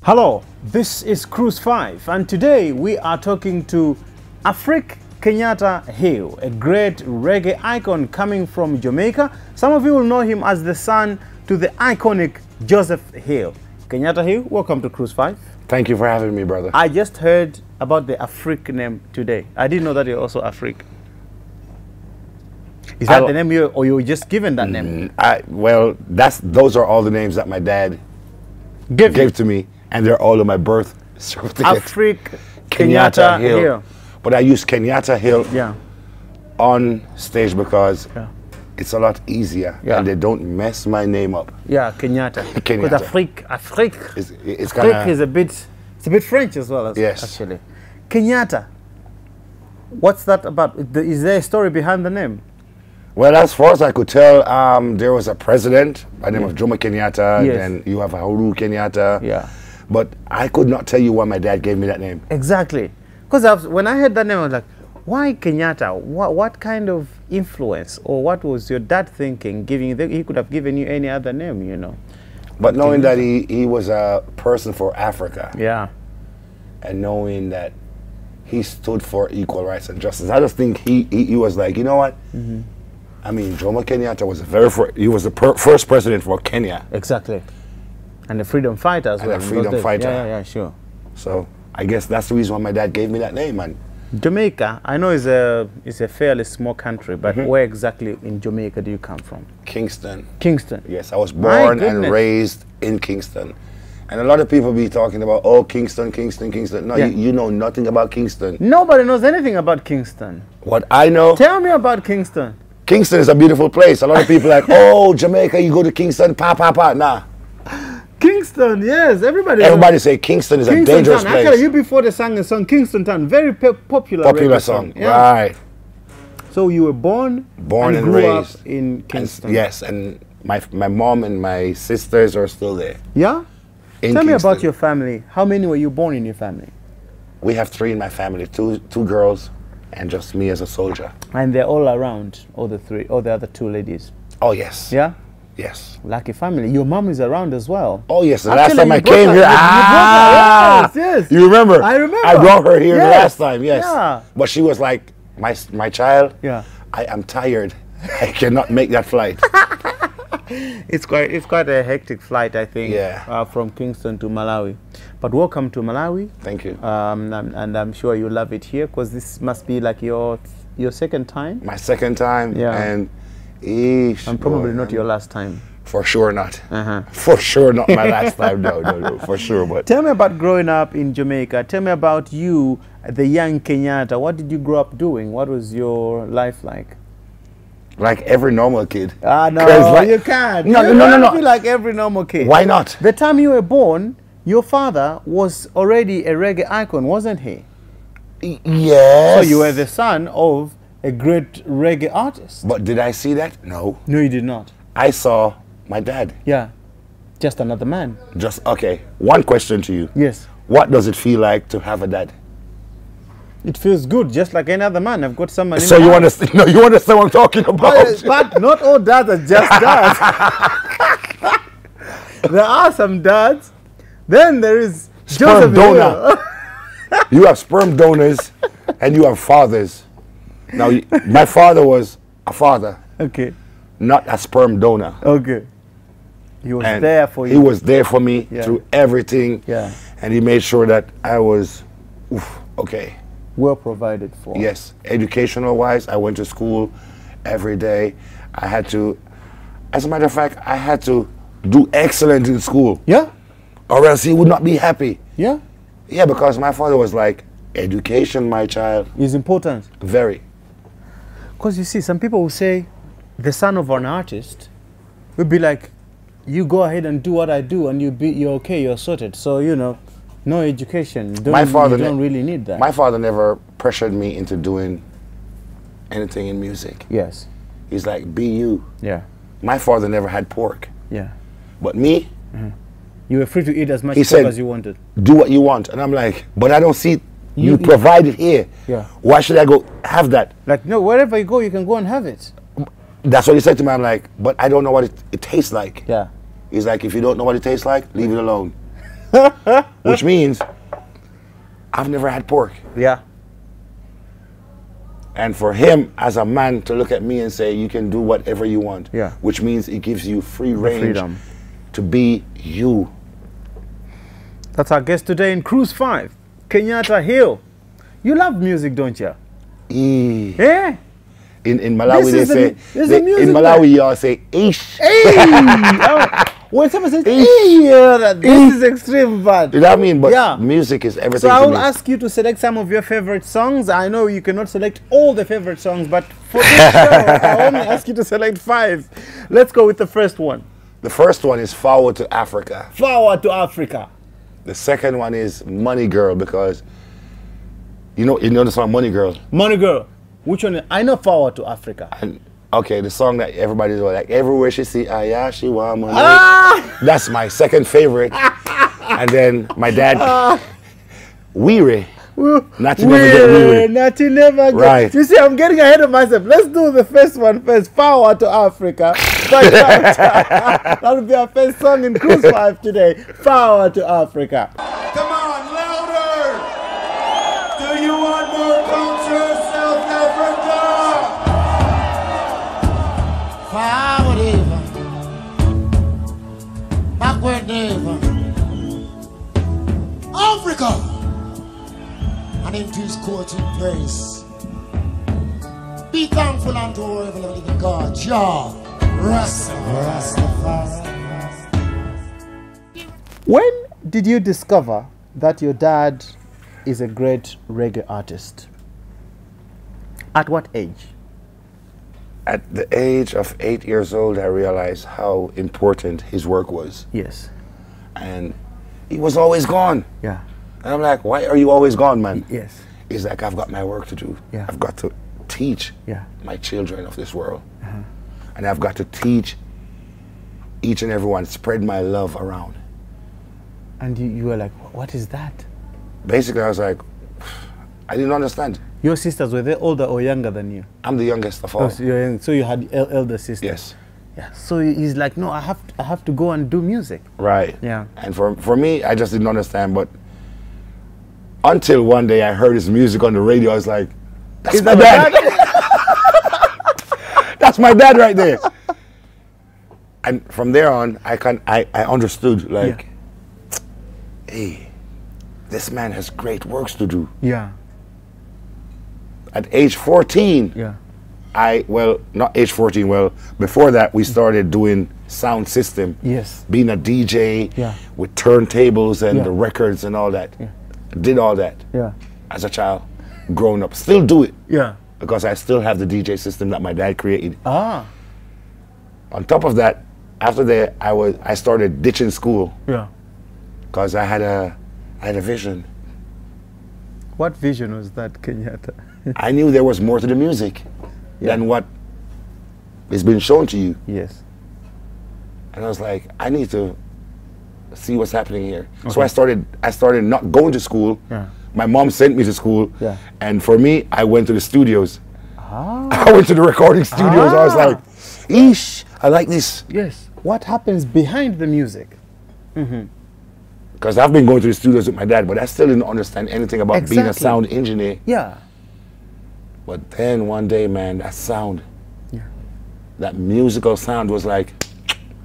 Hello, this is Cruise 5 and today we are talking to Kenyatta Hill, a great reggae icon coming from Jamaica. Some of you will know him as the son to the iconic Joseph Hill. Kenyatta Hill, welcome to Cruise 5. Thank you for having me, brother. I just heard about the Afrik name today. I didn't know that you're also Afrik. Is that the name or you were just given that name? Well, those are all the names that my dad gave to me, and they're all on my birth certificate. Afrik Kenyatta Hill. But I use Kenyatta Hill on stage because it's a lot easier and they don't mess my name up. Yeah, Kenyatta. Because Afrik is a bit French as well. Actually. Kenyatta. What's that about? Is there a story behind the name? Well, as far as I could tell, there was a president by the name of Jomo Kenyatta, and you have Uhuru Kenyatta. Yeah. But I could not tell you why my dad gave me that name. Exactly. Because when I heard that name, I was like, why Kenyatta? What kind of influence or what was your dad thinking giving you? He could have given you any other name, you know. But knowing that he was a person for Africa. Yeah. And knowing that he stood for equal rights and justice. I just think he was like, you know what? I mean, Jomo Kenyatta was the first president for Kenya. Exactly. And a freedom fighter as well. And a freedom fighter. Yeah, sure. So I guess that's the reason why my dad gave me that name, man. Jamaica, I know is a fairly small country, but where exactly in Jamaica do you come from? Kingston. Kingston. Yes, I was born and raised in Kingston. And a lot of people be talking about, oh, Kingston, Kingston, Kingston. No, you know nothing about Kingston. Nobody knows anything about Kingston. What I know? Tell me about Kingston. Kingston is a beautiful place. A lot of people are like, oh, Jamaica, you go to Kingston, Nah. Kingston, yes, everybody say Kingston is a dangerous place. Actually, you before they sang the song Kingston Town, very popular song. Yeah. Right. So you were born and grew raised up in Kingston. Yes, and my mom and my sisters are still there. Yeah? Tell me about your family. How many were you born in your family? We have 3 in my family, two girls and just me as a soldier. And they're all around, all the other 2 ladies? Oh, yes. Yeah? Yes. Lucky family. Your mom is around as well. Oh, yes. The last time I came here. Yes. You remember? I remember. I brought her here the last time, yes. Yeah. But she was like, my child, I am tired. I cannot make that flight. It's quite a hectic flight, I think, from Kingston to Malawi. But welcome to Malawi. Thank you. And I'm sure you love it here because this must be like your second time. My second time. Yeah. And probably not your last time. For sure not. For sure not my last time. No, for sure. But tell me about growing up in Jamaica. Tell me about you, the young Kenyatta. What did you grow up doing? What was your life like? Like every normal kid. No, you can't. No. Be like every normal kid. Why not? The time you were born, your father was already a reggae icon, wasn't he? Yes. So you were the son of a great reggae artist. But did I see that? No. No, you did not. I saw my dad. Yeah. Just another man. Okay. One question to you. Yes. What does it feel like to have a dad? It feels good, just like any other man. I've got someone. So you understand? No, you understand what I'm talking about. But not all dads are just dads. There are some dads. Then there is sperm donor. You have sperm donors, and you have fathers. Now, my father was a father. Okay. Not a sperm donor. Okay. He was there for you. He was there for me through everything. Yeah. And he made sure that I was okay. Well provided for. Yes. Educational wise, I went to school every day. I had to, as a matter of fact, I had to do excellent in school. Yeah. Or else he would not be happy. Yeah. Yeah, because my father was like, education, my child. Is important. Very. Because you see, some people will say, the son of an artist would be like, you go ahead and do what I do and you're okay, you're sorted. So, you know, no education. You don't really need that. My father never pressured me into doing anything in music. Yes. He's like, be you. Yeah. My father never had pork. Yeah. But me, you were free to eat as much pork as you wanted. Do what you want. And I'm like, but I don't see you provide it here. Yeah. Why should I go have that? Like, no, wherever you go, you can go and have it. That's what he said to me. I'm like, but I don't know what it tastes like. Yeah. He's like, if you don't know what it tastes like, leave it alone. which means I've never had pork. Yeah. And for him as a man to look at me and say, you can do whatever you want, Yeah. which means it gives you free range freedom to be you. That's our guest today in Cruise 5, Kenyatta Hill. You love music, don't you? Yeah. In Malawi, This they is say, the music in Malawi, y'all say, ish. Hey! Oh, when someone says, hey, yeah, this is extreme bad. You know what I mean? But Yeah. music is everything So I to will me. ask you to select some of your favorite songs. I know you cannot select all the favorite songs, but for this show, I only ask you to select 5. Let's go with the first one. The first one is Forward to Africa. Forward to Africa. The second one is Money Girl, because you know the song Money Girl. Money Girl. Which one? I know Forward to Africa. And okay, the song that everybody's like, everywhere she see, ah yeah, she want money. Ah! That's my second favorite. And then my dad, Weary. Nothing never get weary. Nothing never get. Right. You see, I'm getting ahead of myself. Let's do the first one first. Forward to Africa. That'll be our first song in Cruise 5 today. Forward to Africa. Come on, louder! Do you want more culture, South Africa? Forward ever, backward never. Africa! And into his court in praise. Be thankful unto our ever living God, Jah, Rastafari. When did you discover that your dad is a great reggae artist? At what age? At the age of 8 years old, I realized how important his work was. Yes. And he was always gone. Yeah. And I'm like, why are you always gone, man? Yes. He's like, I've got my work to do. Yeah. I've got to teach Yeah. my children of this world. And I've got to teach each and everyone, spread my love around. And you were like, what is that? Basically, I was like, I didn't understand. Your sisters, were they older or younger than you? I'm the youngest of all. Oh, so, you're young, so you had elder sisters. Yes. Yeah. So he's like, no, I have to go and do music. Right. Yeah. And for me, I just didn't understand. But until one day I heard his music on the radio, I was like, that's my dad. That's my dad right there. And from there on, I understood, like, hey, this man has great works to do. Yeah. At age 14, Yeah. well, not age 14, well, before that, we started doing sound system. Yes. Being a DJ Yeah. with turntables and Yeah. the records and all that. Yeah. Did all that Yeah. as a child, growing up. Still do it Yeah. because I still have the DJ system that my dad created. Ah. On top of that, after that, I started ditching school Yeah. because I had a vision. What vision was that, Kenyatta? I knew there was more to the music than what is being shown to you. Yes. And I was like, I need to see what's happening here. So I started not going to school. Yeah. My mom sent me to school. Yeah. And for me, I went to the studios. Ah. I went to the recording studios. I was like, eesh, I like this. Yes. What happens behind the music? Because I've been going to the studios with my dad, but I still didn't understand anything about being a Exactly. sound engineer. Yeah. But then one day, man, that sound, Yeah. that musical sound was like,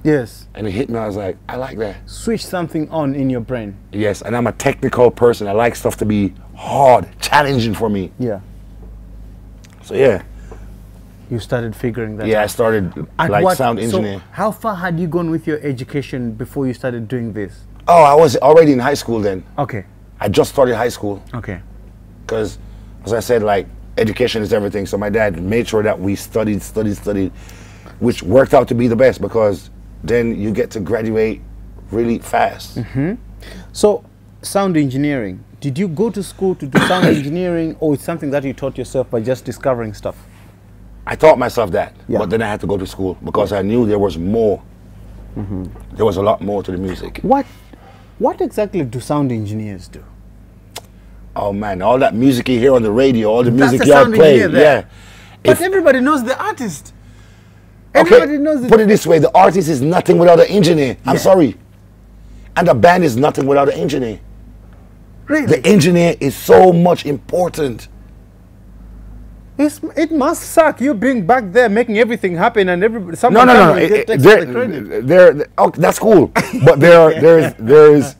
Yes. and it hit me. I was like, I like that. Switch something on in your brain. Yes, and I'm a technical person. I like stuff to be hard, challenging for me. Yeah. So yeah, You started figuring that yeah, I out. started At like what- sound engineer. So how far had you gone with your education before you started doing this? Oh, I was already in high school then. Okay. I just started high school Okay. because, as I said, like education is everything. So my dad made sure that we studied, which worked out to be the best because then you get to graduate really fast. So sound engineering. Did you go to school to do sound engineering, or it's something that you taught yourself by just discovering stuff? I taught myself that, Yeah. but then I had to go to school because I knew there was more. There was a lot more to the music. What exactly do sound engineers do? Oh man, all that music you hear on the radio, all the That's music a y'all sound play, engineer there. yeah. But everybody knows the artist. Okay, Everybody knows put it this way, the artist is nothing without an engineer. I'm Yeah. sorry. And a band is nothing without an engineer. Really? The engineer is so much important. It must suck. You being back there making everything happen, and everybody. No. Oh, that's cool. But there is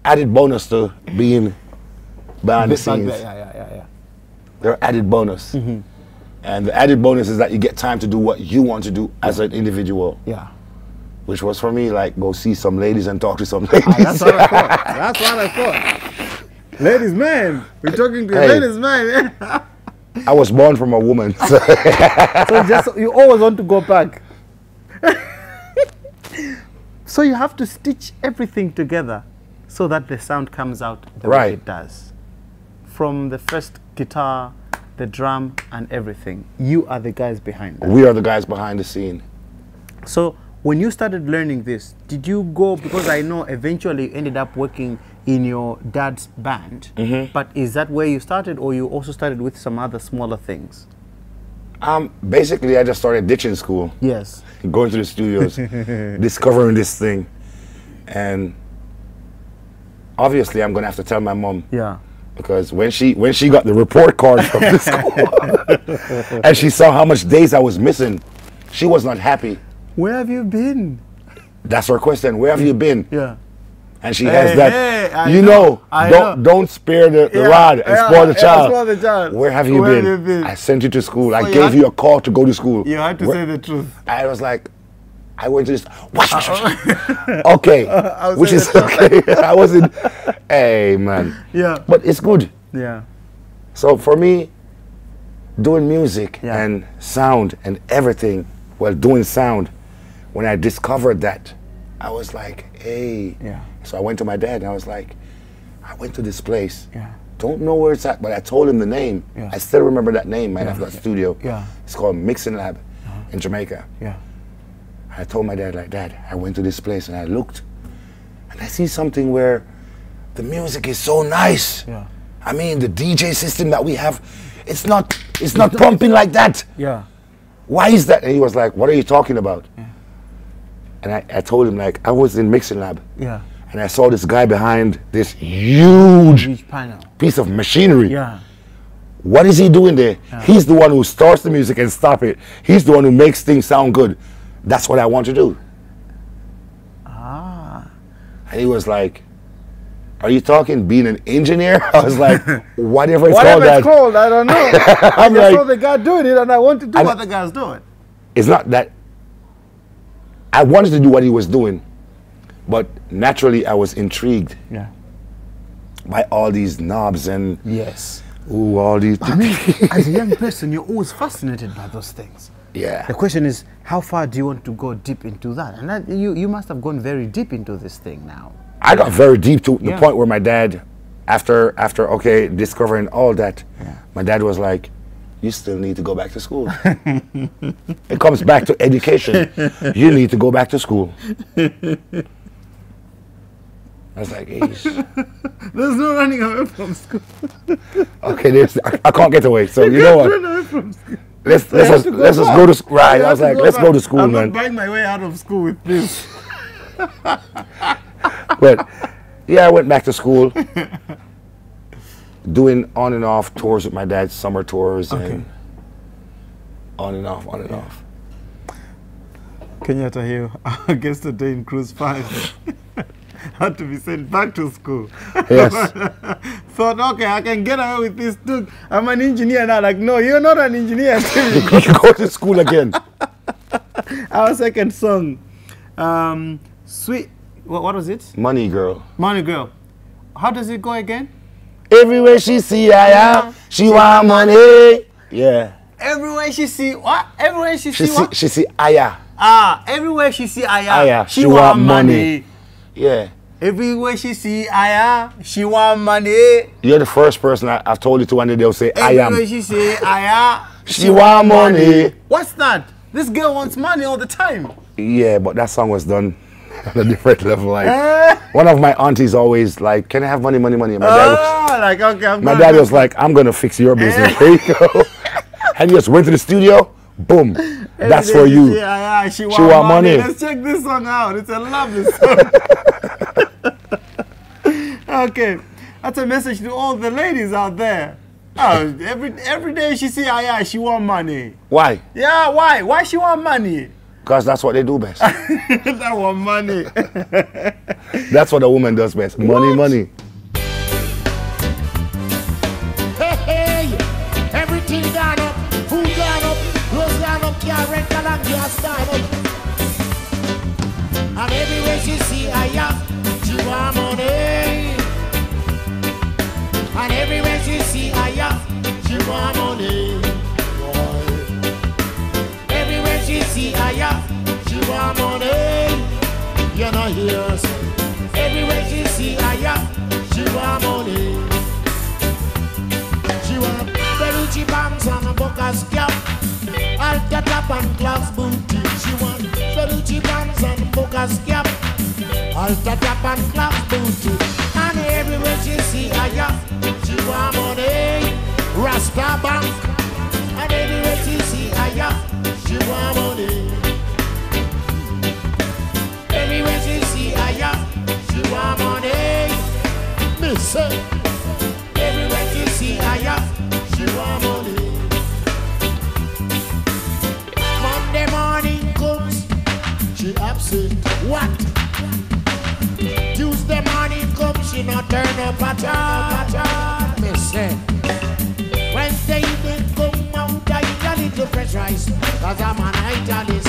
added bonus to being behind the scenes. Yeah. There are added bonus, and the added bonus is that you get time to do what you want to do as an individual. Yeah. Which was for me like go see some ladies and talk to some ladies. That's what I thought. That's what I thought. Ladies, man, we're talking to ladies, man. I was born from a woman. So, so you always want to go back. So you have to stitch everything together so that the sound comes out the way it does. From the first guitar, the drum, and everything. You are the guys behind that. We are the guys behind the scene. So when you started learning this, did you go, because I know eventually you ended up working in your dad's band, but is that where you started, or you also started with some other smaller things? Basically I just started ditching school. Yes. Going to the studios, discovering this thing. And obviously I'm gonna have to tell my mom. Yeah. Because when she got the report card from the school and she saw how much days I was missing, she was not happy. Where have you been? That's her question. Where have you been? Yeah. And she has that. I know. Don't spare the rod and spoil the child. Spoil the child. Where have you been? I sent you to school. I you gave you a call to go to school. You had to say the truth. I was like, I went to this. Okay, which is okay. I wasn't. Hey man. Yeah. But it's good. Yeah. So for me, doing music and sound and everything, well, doing sound, when I discovered that, I was like, hey. Yeah. So I went to my dad and I was like, I went to this place. Yeah. Don't know where it's at, but I told him the name. Yeah. I still remember that name, man, of that studio. Yeah. It's called Mixing Lab in Jamaica. Yeah. I told my dad, like, Dad, I went to this place and I looked and I see something where the music is so nice. Yeah. I mean, the DJ system that we have, it's not pumping like that. Yeah. Why is that? And he was like, what are you talking about? Yeah. And I told him, like, I was in Mixing Lab. Yeah. And I saw this guy behind this huge panel. Piece of machinery. Yeah. What is he doing there? Yeah. He's the one who starts the music and stop it. He's the one who makes things sound good. That's what I want to do. Ah. And he was like, are you talking being an engineer? I was like, whatever it's called, I don't know. I'm I like, saw the guy doing it and I want to do what the guy's doing. It's not that I wanted to do what he was doing, but naturally I was intrigued by all these knobs and all these. I mean, as a young person, you're always fascinated by those things. Yeah. The question is, how far do you want to go deep into that? And that, you must have gone very deep into this thing now. I got very deep to the point where my dad, after discovering all that, my dad was like, you still need to go back to school. It comes back to education. You need to go back to school. I was like, Eesh. There's no running away from school. Okay, I can't get away. So you know what? Run away from school. Let's just go to school. Right. I was like, let's go to school, I'm man. not buying my way out of school with this. But yeah, I went back to school, doing on and off tours with my dad, summer tours, and on and off. Kenyatta Hill, our guest today in Cruise 5, had to be sent back to school. Yes. Thought, okay, I can get away with this, dude. I'm an engineer now. Like, no, you're not an engineer. You go to school again. Our second song, Sweet, what was it? Money Girl. Money Girl. How does it go again? Everywhere she see I she want money. Yeah. Everywhere she see what? Everywhere she see what? She see Aya. Ah, everywhere she see Aya, Aya, she want money. Yeah. Everywhere she see Aya, she want money. You're the first person I've told you to one day they'll say I am. Everywhere she say Aya, she want money. What's that? This girl wants money all the time. Yeah, but that song was done on a different level. Like one of my aunties always like, can I have money, money, money? And my dad was like, I'm gonna fix your business. There you go. And he just went to the studio. Boom. That's for you. She want money. Let's check this song out. It's a lovely song. Okay, that's a message to all the ladies out there. Oh, every day she see Aya, she want money. Why? Yeah, why? Why she want money? Because that's what they do best. That want money. That's what a woman does best. Money, money. Hey, hey, everything gone up, food gone up, clothes gone up, car rental and gas gone up. And everywhere she see Aya, she want money. And everywhere she see Aya, she want money. Boy. Everywhere she see Aya, she want money. You know hear us. Everywhere she see Aya, she want money. She want Belucci bands and a Bocas cap, Alta top and class booty. She want Belucci bands and a Bocas cap, Alta top and class booty. And everywhere she see Aya, she want money. Rasta bank. And everywhere she see Aya, she want money. Everywhere she see Aya, she want money. Miss her. Everywhere she see Aya, she want money. Monday morning comes, she absent. What? Tuesday morning comes, she not turn up at all. Miss her. Wednesday evening come out, I eat a little fresh rice, cause I'm an italist.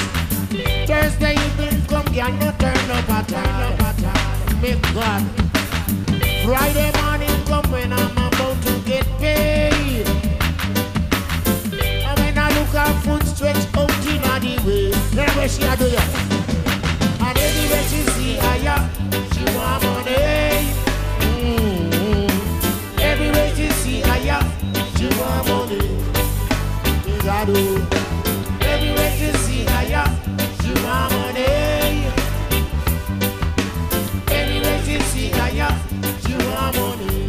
Thursday evening come, girl, no turn up at all. Make God. Friday morning come when I'm about to get paid. And when I look her foot stretch out in the way, then where she a do ya? And anywhere she see Aya, she want money. Everywhere she see Aya, she want money. Everywhere she see Aya, she want money. Everywhere she see Aya, she want money.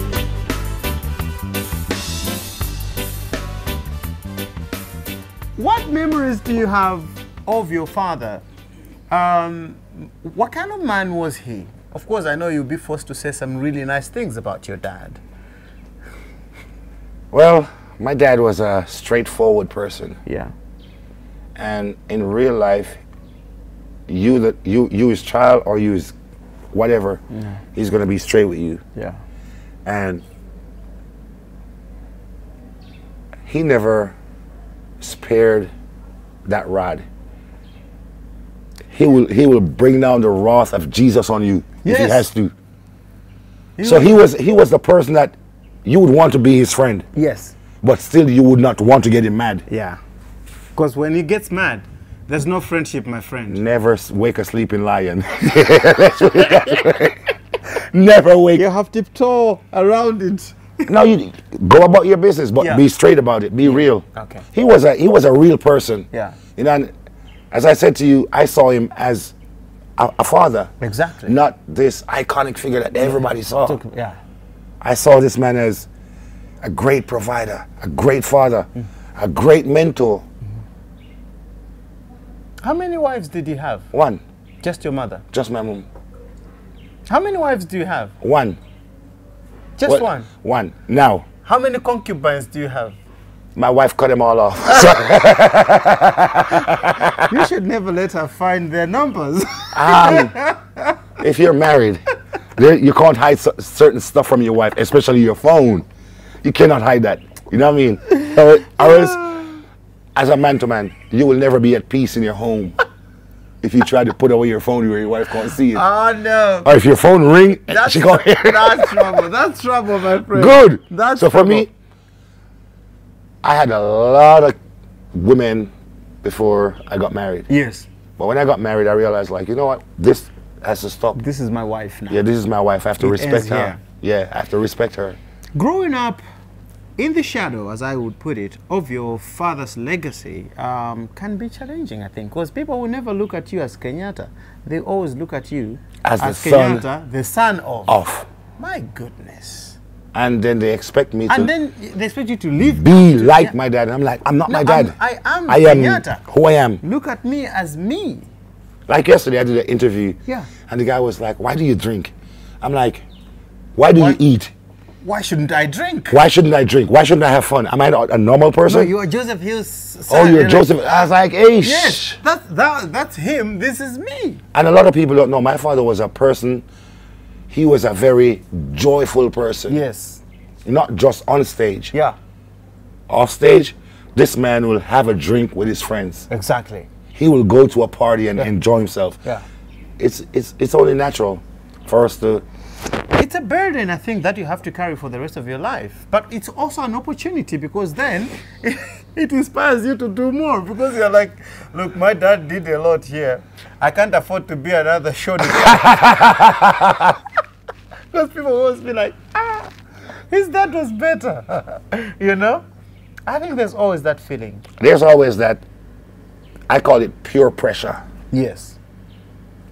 What memories do you have of your father? What kind of man was he? Of course, I know you'll be forced to say some really nice things about your dad. Well, my dad was a straightforward person. Yeah. And in real life, you his child or you his whatever, he's gonna be straight with you. Yeah. And he never spared that rod. He will bring down the wrath of Jesus on you if he has to. He was the person that you would want to be his friend. Yes. But still you would not want to get him mad. Yeah. Because when he gets mad, there's no friendship, my friend. Never wake a sleeping lion. Never wake. You have to tiptoe around it. No, you go about your business, but be straight about it. Be real. Okay. He was a real person. Yeah. You know, and as I said to you, I saw him as a father. Exactly. Not this iconic figure that everybody saw. Yeah. I saw this man as a great provider, a great father, a great mentor. How many wives did he have? One. Just your mother? Just my mom. How many wives do you have? One. Just one? One. Now. How many concubines do you have? My wife cut them all off. You should never let her find their numbers. If you're married, you can't hide certain stuff from your wife, especially your phone. You cannot hide that. You know what I mean? Or else, as a man to man, you will never be at peace in your home if you try to put away your phone where your wife can't see it. Oh no! Or if your phone ring, she can't hear it. That's trouble. That's trouble, my friend. Good. That's so trouble. For me, I had a lot of women before I got married. Yes. But when I got married, I realized, like, you know what? This has to stop. This is my wife now. Yeah, this is my wife. I have to respect her. Here. Yeah, I have to respect her. Growing up in the shadow, as I would put it, of your father's legacy can be challenging, I think, because people will never look at you as Kenyatta. They always look at you as the Kenyatta, son the son of. My goodness. And then they expect me to. And then they expect you to live. Be like my dad. I'm like, I'm not my dad. I am Kenyatta. Who I am. Look at me as me. Like yesterday, I did an interview. Yeah. And the guy was like, why do you drink? I'm like, Why do you eat? Why shouldn't I drink? Why shouldn't I drink? Why shouldn't I have fun? Am I not a normal person? No, you are Joseph Hill's son. Oh, you're Joseph. I was like, hey. Yes, that's him. This is me. And a lot of people don't know. My father was a person, he was a very joyful person. Yes. Not just on stage. Yeah. Off stage, this man will have a drink with his friends. Exactly. He will go to a party and enjoy himself. Yeah. It's only natural for us to... It's a burden, I think, that you have to carry for the rest of your life. But it's also an opportunity, because then it inspires you to do more. Because you're like, look, my dad did a lot here. I can't afford to be another show. Because people will always be like, his dad was better. You know? I think there's always that feeling. There's always that, I call it pure pressure. Yes.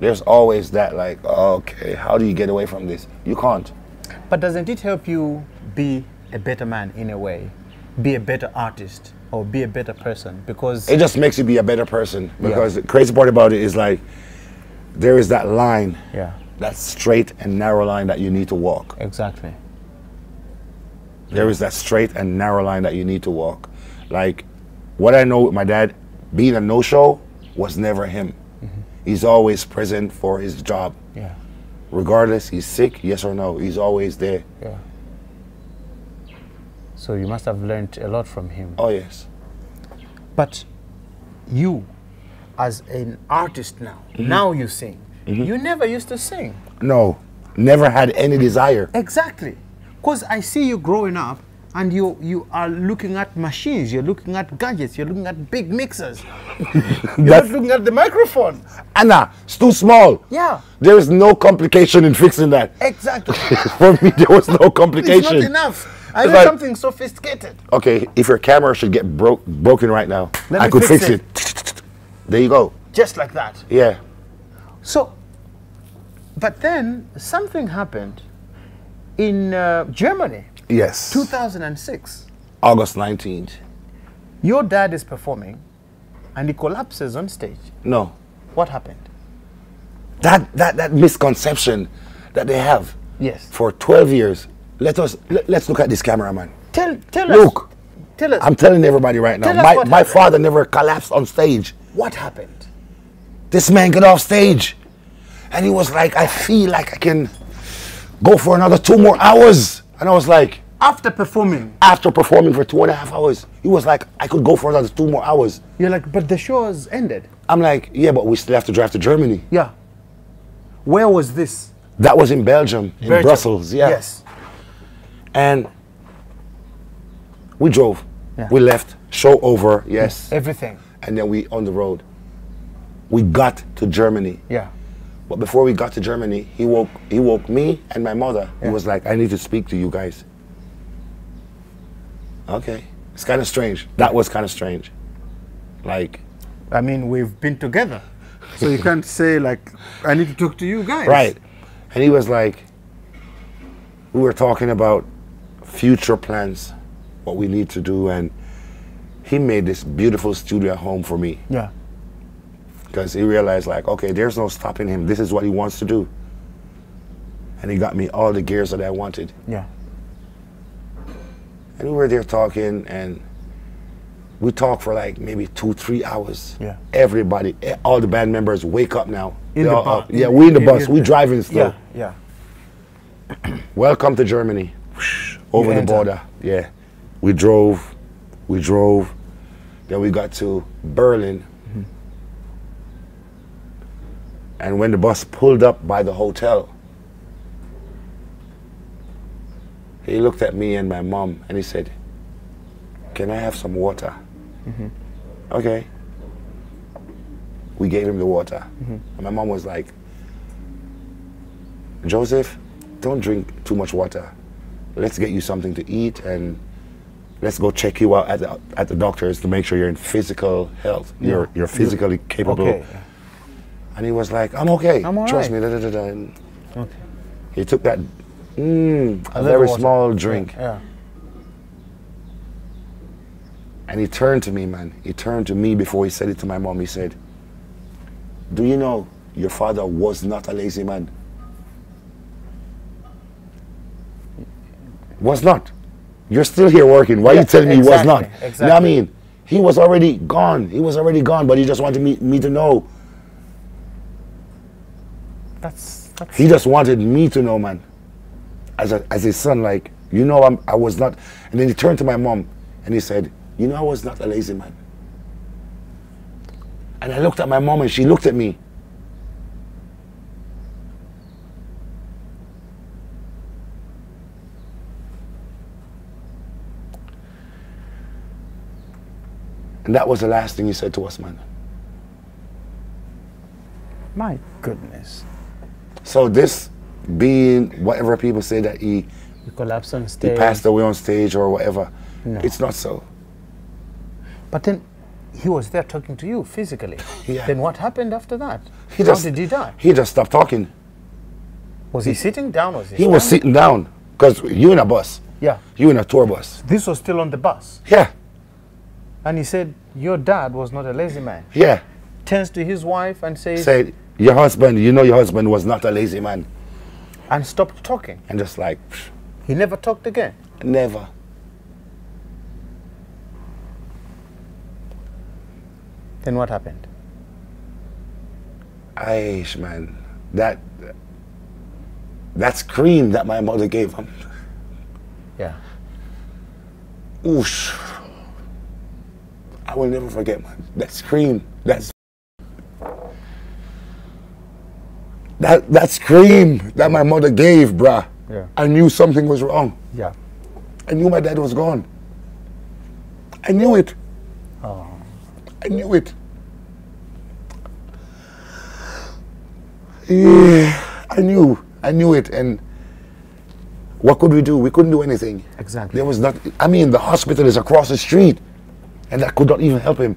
There's always that, like, okay, how do you get away from this? You can't. But doesn't it help you be a better man in a way? Be a better artist or be a better person? Because it just makes you be a better person. Because the crazy part about it is, like, there is that line, that straight and narrow line that you need to walk. Exactly. There is that straight and narrow line that you need to walk. Like, what I know with my dad, being a no-show was never him. He's always present for his job. Yeah. Regardless, he's sick, yes or no, he's always there. Yeah. So you must have learned a lot from him. Oh, yes. But you, as an artist now, now you sing. You never used to sing. No, never had any desire. Exactly. Because I see you growing up, and you are looking at machines, you're looking at gadgets, you're looking at big mixers. You're not looking at the microphone. Anna, it's too small. Yeah. There is no complication in fixing that. Exactly. For me, there was no complication. It's not enough. I need like, something sophisticated. Okay, if your camera should get broken right now, I could fix it. There you go. Just like that. Yeah. So, but then something happened in Germany. Yes. 2006. August 19th. Your dad is performing and he collapses on stage. No. What happened? That misconception that they have. Yes. For 12 years. Let's look at this cameraman. Tell Look. us. Tell us. I'm telling everybody right now. My father never collapsed on stage. What happened? This man got off stage and he was like, I feel like I can go for another 2 more hours. And I was like... After performing? After performing for 2.5 hours. He was like, I could go for another 2 more hours. You're like, but the show has ended. I'm like, yeah, but we still have to drive to Germany. Yeah. Where was this? That was in Belgium, in Brussels, yeah. Yes. And we drove. Yeah. We left, show over, yes. Everything. And then we on the road. We got to Germany. Yeah. But before we got to Germany, he woke me and my mother. He was like, I need to speak to you guys. Okay. It's kind of strange. That was kind of strange. Like... I mean, we've been together. So you can't say, like, I need to talk to you guys. Right. And he was like, we were talking about future plans, what we need to do. And he made this beautiful studio at home for me. Yeah. Because he realized, like, okay, there's no stopping him. This is what he wants to do. And he got me all the gears that I wanted. Yeah. And we were there talking, and we talked for like maybe 2-3 hours. Yeah. Everybody, all the band members wake up now. In the bus. Yeah, we in the bus. We driving still. Yeah. Welcome to Germany. Over the border. Yeah. We drove. Then we got to Berlin. And when the bus pulled up by the hotel, he looked at me and my mom and he said, can I have some water? Okay. We gave him the water. And my mom was like, Joseph, don't drink too much water. Let's get you something to eat and let's go check you out at the doctors to make sure you're in physical health. Yeah. You're physically capable. Okay. And he was like, I'm okay. I'm all Trust right. me. And Okay. he took that a very small drink. Yeah. And he turned to me, man. He turned to me before he said it to my mom. He said, do you know your father was not a lazy man? Was not. You're still here working. Why are you telling me he was not? Exactly. You know what I mean? He was already gone. He was already gone, but he just wanted me to know. That's He just wanted me to know, man. As his son, like, you know, I was not. And then he turned to my mom and he said, you know, I was not a lazy man. And I looked at my mom and she looked at me. And that was the last thing he said to us, man. my goodness. So this being whatever people say that he collapsed on stage. he passed away on stage or whatever, No. it's not so. But then he was there talking to you physically. Yeah. Then what happened after that? He How just, did he die? He just stopped talking. Was he sitting down? Was He was sitting down because you in a bus. Yeah. You in a tour bus. This was still on the bus. Yeah. And he said, your dad was not a lazy man. Yeah. Turns to his wife and says, Said, your husband, you know your husband was not a lazy man. and stopped talking. And just like, He never talked again. never. Then what happened? Aish, man. That scream that my mother gave him. Yeah. Oosh. I will never forget, man. That scream. That scream that my mother gave, bruh. Yeah. I knew something was wrong. Yeah. I knew my dad was gone. I knew it. Oh. I knew it. Yeah, I knew it. And what could we do? We couldn't do anything. Exactly. There was not, I mean, the hospital is across the street, and that could not even help him.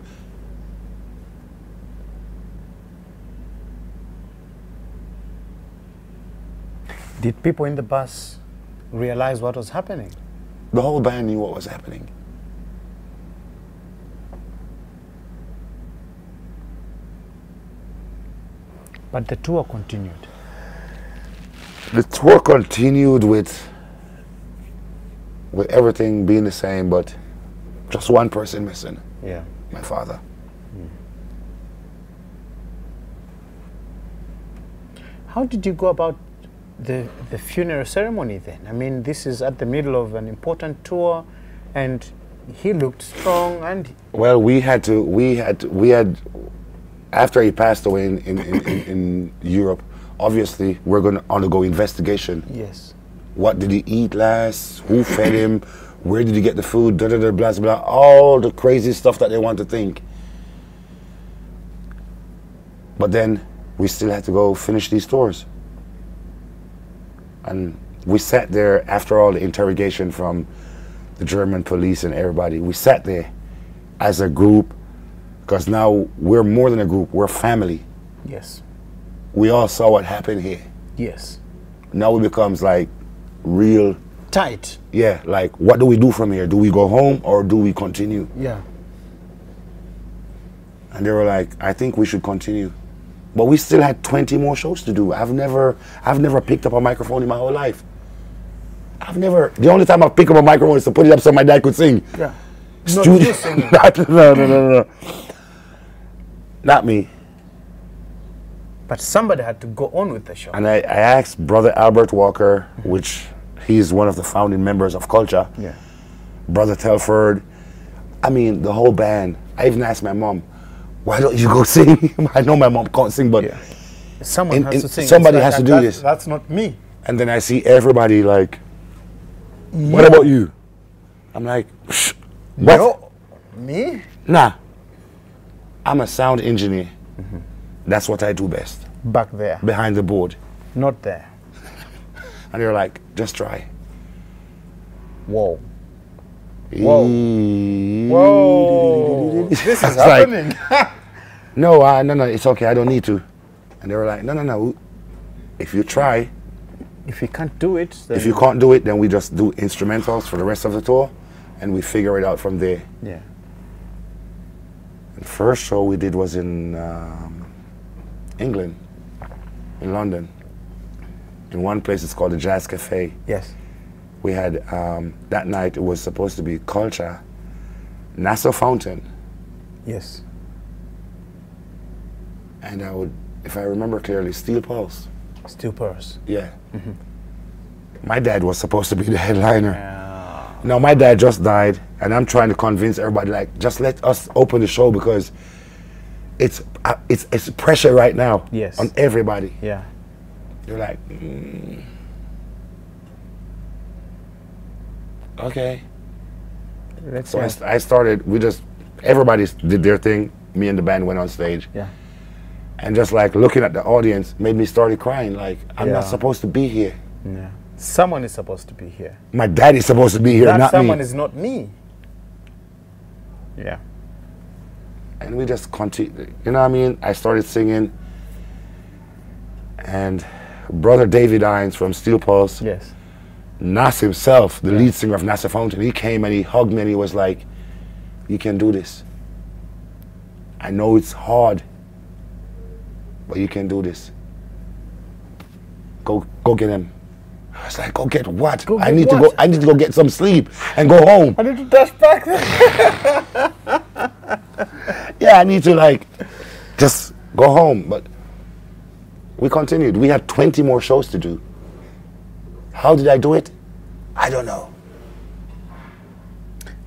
Did people in the bus realize what was happening? The whole band knew what was happening. But the tour continued. The tour continued with everything being the same, but just one person missing, Yeah. my father. How did you go about the funeral ceremony then? I mean, this is at the middle of an important tour, and he looked strong, and Well, we had, after he passed away in Europe, obviously we're going to undergo investigation. yes, What did he eat last? Who fed him? Where did he get the food? Da da da, blah blah. All the crazy stuff that they want to think. But then we still had to go finish these tours. And we sat there after all the interrogation from the German police and everybody. We sat there as a group, because now we're more than a group. We're family. yes, We all saw what happened here. yes. Now it becomes like real. Tight. Yeah, like, what do we do from here? Do we go home or do we continue? Yeah. And they were like, I think we should continue. But we still had 20 more shows to do. I've never picked up a microphone in my whole life. The only time I've picked up a microphone is to put it up so my dad could sing. Yeah. Not Not you singing. no. Not me. But somebody had to go on with the show. And I asked Brother Albert Walker, which he's one of the founding members of Culture. Yeah. Brother Telford. I mean, the whole band. I even asked my mom, why don't you go sing? I know my mom can't sing, but Yeah. Someone has to sing. somebody It's has to do that's- this. That's not me. And then I see everybody like, what about you? I'm like, what? No. Me? Nah. I'm a sound engineer. That's what I do best. Back there. Behind the board. Not there. And they're like, just try. Whoa. Whoa. Whoa. This is I was like, happening. no, it's okay. I don't need to. And they were like, no. If you try, If you can't do it, then if you can't do it, then we just do instrumentals for the rest of the tour, and we figure it out from there. yeah. The first show we did was in England, in London. In one place it's called the Jazz Cafe. Yes. we had, that night it was supposed to be culture, Nassau Fountain, Yes. and I would, if I remember clearly, Steel Pulse. Steel Purse. Yeah. My dad was supposed to be the headliner. Yeah. Now my dad just died, and I'm trying to convince everybody, like, just let us open the show because it's pressure right now. Yes. On everybody. Yeah. You're like, okay. Let's So go. I started. Everybody did their thing. Me and the band went on stage. Yeah. And just like looking at the audience made me started crying. Like, I'm Yeah. not supposed to be here. Yeah. Someone is supposed to be here. My daddy's supposed to be here, That not someone me. is not me. Yeah. And we just continued. You know what I mean? I started singing. And brother David Hines from Steel Pulse, Yes. Nas himself, the lead singer of Nassau Fountain, he came and he hugged me and he was like, you can do this. I know it's hard, but you can do this. Go get him. I was like, go get what? Go I get need what? to go. I need to go get some sleep and go home. I need to dash back. Yeah, I need to like just go home. But we continued. We had 20 more shows to do. How did I do it? I don't know.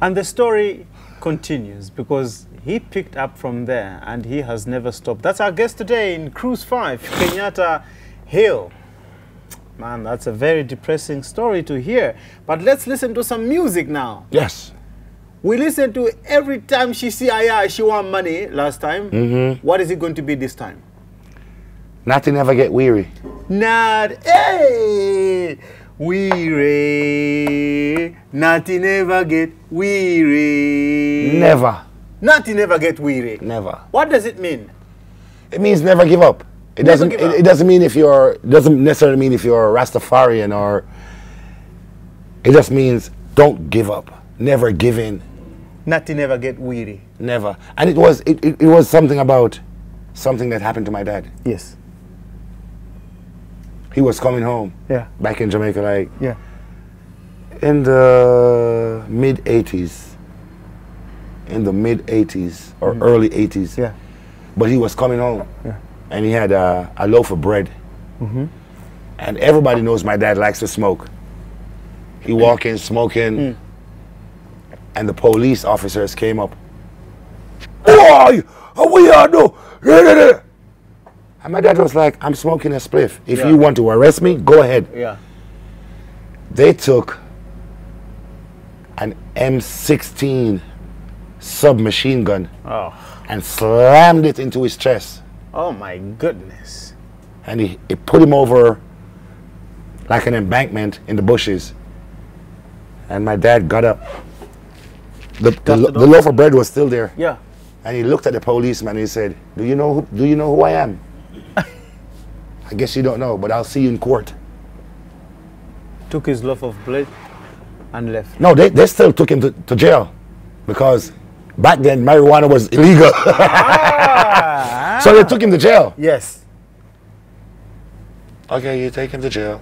And the story continues because he picked up from there and he has never stopped. That's our guest today in Cruise 5, Kenyatta Hill. Man, that's a very depressing story to hear. But let's listen to some music now. Yes. We listened to Every Time She See Aya, She Want Money last time. What is it going to be this time? Nothing ever get weary. Not, hey, weary. Nothing ever get weary. Never. Nothing ever get weary. Never. What does it mean? It means never give up. It Never doesn't. give up. It doesn't mean if you're. It doesn't necessarily mean if you're a Rastafarian or. It just means don't give up. Never give in. Nothing ever get weary. Never. And it was. It was something about something that happened to my dad. Yes. He was coming home. Yeah. Back in Jamaica, like Yeah. in the mid '80s. In the mid '80s or early '80s. Yeah. But he was coming home. Yeah. And he had a loaf of bread. And everybody knows my dad likes to smoke. He walk in smoking, and the police officers came up. Who are you? What you are do? And my dad was like, I'm smoking a spliff. If Yeah. you want to arrest me, go ahead. Yeah. They took an M16 submachine gun Oh. and slammed it into his chest. Oh my goodness. And he put him over like an embankment in the bushes. And my dad got up. The loaf of bread was still there. Yeah. And he looked at the policeman and he said, do you know who I am? I guess you don't know, but I'll see you in court. Took his loaf of bread and left. No, they still took him to jail because back then marijuana was illegal. So they took him to jail. Yes. Okay, you take him to jail.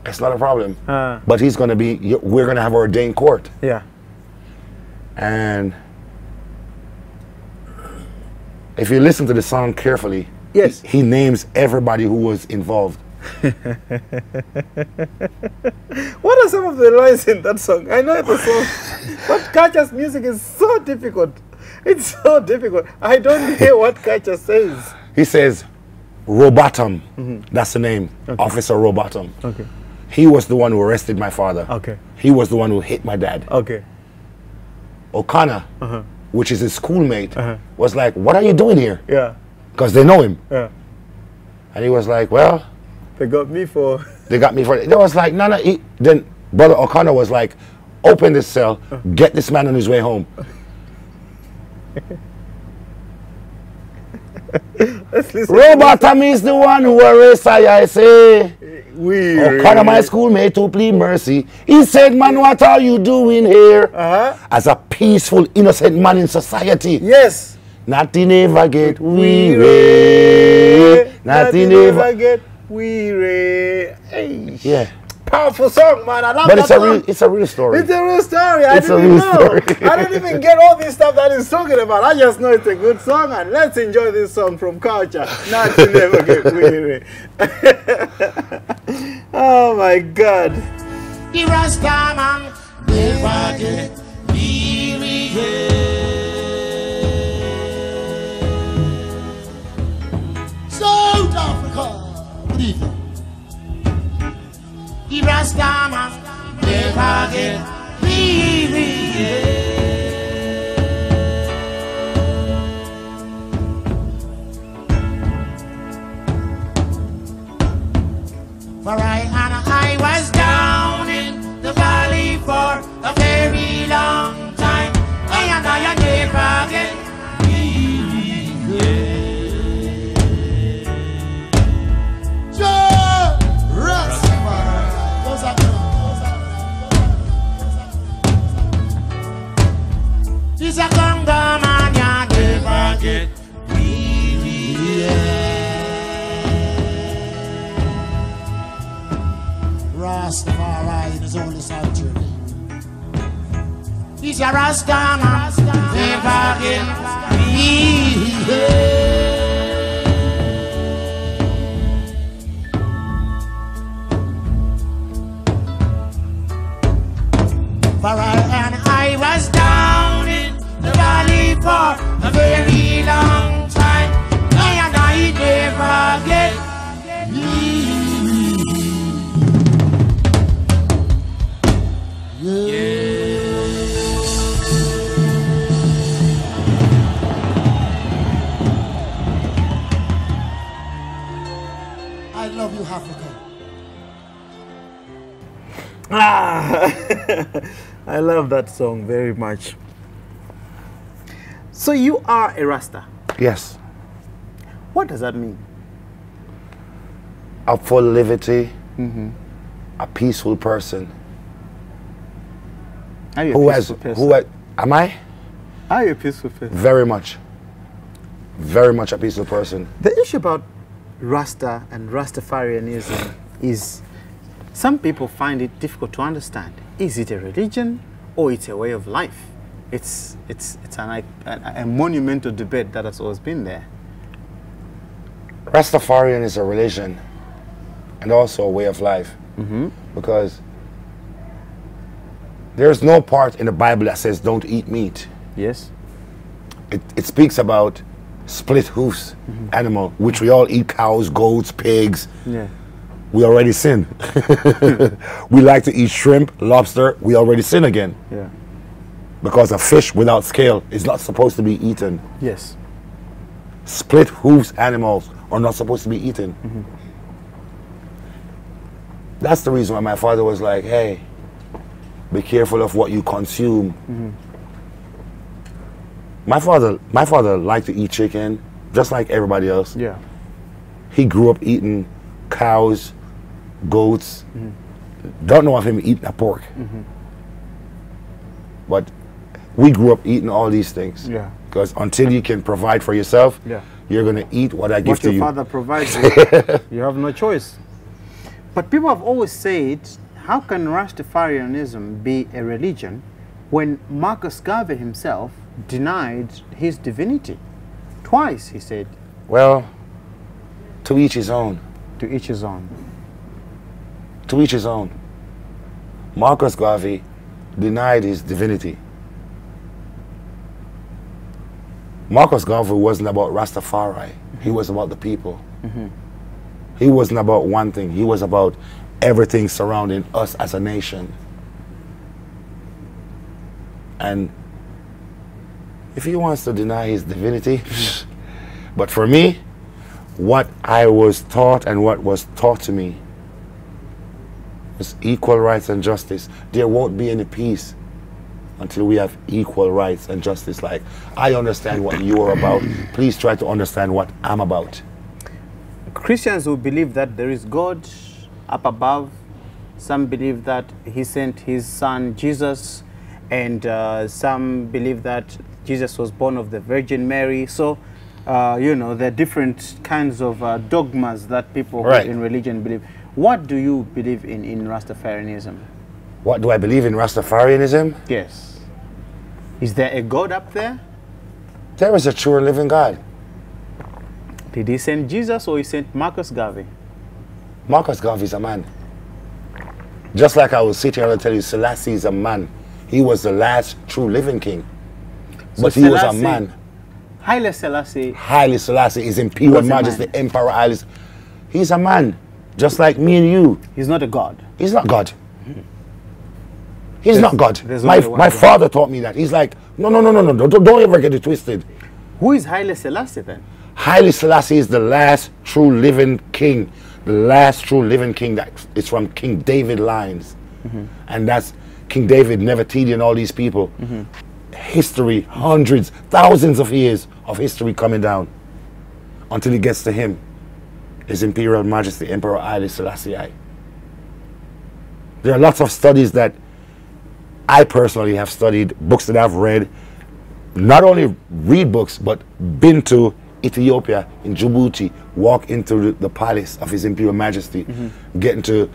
It's not a problem. Uh. But he's going to be, we're going to have our day in court. Yeah. And if you listen to the song carefully, Yes. he names everybody who was involved. What are some of the lines in that song? I know the song, but Kacha's music is so difficult. It's so difficult. I don't hear what Kacha says. He says, Robotham, that's the name, Officer Robotham. Okay. He was the one who arrested my father. Okay. He was the one who hit my dad. Okay. O'Connor, which is his schoolmate, was like, what are you doing here? Yeah. Because they know him. Yeah. And he was like, well, They got me for. they got me for it. They was like, no. Then Brother O'Connor was like, open this cell, get this man on his way home. Let's listen. Robotham is the one who arrests I say. Weird. O'Connor, my schoolmate, to plead mercy. He said, man, what are you doing here? As a peaceful, innocent man in society. Yes. Nothing ever get weary. Nothing ever. get weary. Hey. Yeah. Powerful song, man. I love But that song. it's a real story. It's a real story. I It's a didn't real know. story. I didn't even get all this stuff that he's talking about. I just know it's a good song, and let's enjoy this song from Culture. Not to never get weary. Oh my God. The Rasta man never get weary. South Africa. Good evening. The Rasta man never get weary. For I was down in the valley for a very long time. I never get weary. This a Congo man, ya never get weary. Rastafari in his only sanctuary. He's a Rasta man, never get weary. For I was down in the valley for a very long time. I never get weary. I love you, Africa. I love that song very much. So you are a Rasta. Yes. What does that mean? A full liberty, a peaceful person. Are you Who a has, peaceful person? who has, am I? Are you a peaceful person? Very much a peaceful person. The issue about Rasta and Rastafarianism is some people find it difficult to understand. Is it a religion or it's a way of life? It's a monumental debate that has always been there. Rastafarian is a religion and also a way of life, because there's no part in the Bible that says don't eat meat. Yes. It speaks about split hoofs animal, which we all eat: cows, goats, pigs. Yeah. We already sin. We like to eat shrimp, lobster. We already sin again, Yeah. because a fish without scale is not supposed to be eaten. Yes. Split hoofs animals are not supposed to be eaten. That's the reason why my father was like, hey, be careful of what you consume. My father liked to eat chicken just like everybody else. Yeah. He grew up eating cows, goats. Don't know of him eating a pork. But we grew up eating all these things. Yeah. Because until you can provide for yourself, Yeah. you're going to eat what I give What to your you. father provides you, you have no choice. But people have always said, how can Rastafarianism be a religion when Marcus Garvey himself denied his divinity? Twice, he said. Well, to each his own. To each his own. To each his own. Marcus Garvey denied his divinity. Marcus Garvey wasn't about Rastafari. He was about the people. He wasn't about one thing. He was about everything surrounding us as a nation. And if he wants to deny his divinity, but for me, what I was taught and what was taught to me was equal rights and justice. There won't be any peace until we have equal rights and justice. Like, I understand what you are about. Please try to understand what I'm about. Christians will believe that there is God up above. Some believe that he sent his son Jesus, and some believe that Jesus was born of the Virgin Mary. So, you know, there are different kinds of dogmas that people Right. in religion believe. What do you believe in Rastafarianism? What do I believe in Rastafarianism? Yes. Is there a God up there? There is a true and living God. Did he send Jesus or he sent Marcus Garvey? Marcus Garvey is a man. Just like I will sit here and tell you, Selassie is a man. He was the last true living king. So But he was a man. Haile Selassie. Haile Selassie is Imperial Was a Majesty, man. Emperor Haile. He's a man, just like me and you. He's not a God. He's not God. He's not God. there's My only one God. father taught me that. He's like, no, don't ever get it twisted. Who is Haile Selassie then? Haile Selassie is the last true living king. The last true living king that is from King David lines. And that's King David, Nefertiti and all these people. History, hundreds, thousands of years of history coming down until it gets to him. His Imperial Majesty, Emperor Haile Selassie I. There are lots of studies that I personally have studied, books that I've read, not only read books, but been to Ethiopia, in Djibouti, walk into the palace of His Imperial Majesty, getting to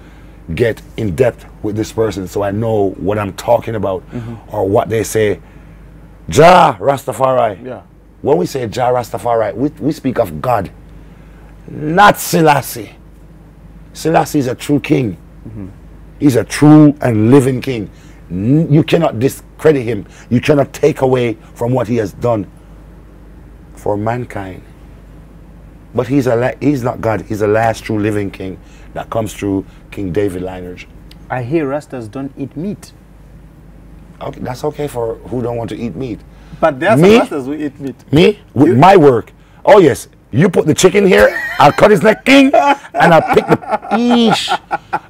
get in depth with this person so I know what I'm talking about or what they say. Jah Rastafari. Yeah. When we say Jah Rastafari, we speak of God, not Selassie. Selassie is a true king. He's a true and living king. You cannot discredit him. You cannot take away from what he has done for mankind. But he's not God. He's the last true living king that comes through King David lineage. I hear Rastas don't eat meat. Okay, that's okay for who don't want to eat meat. But there are some Me? Rastas who eat meat. Me, with my work. Oh yes, you put the chicken here, I'll cut his neck, king, and I'll pick the. Eesh.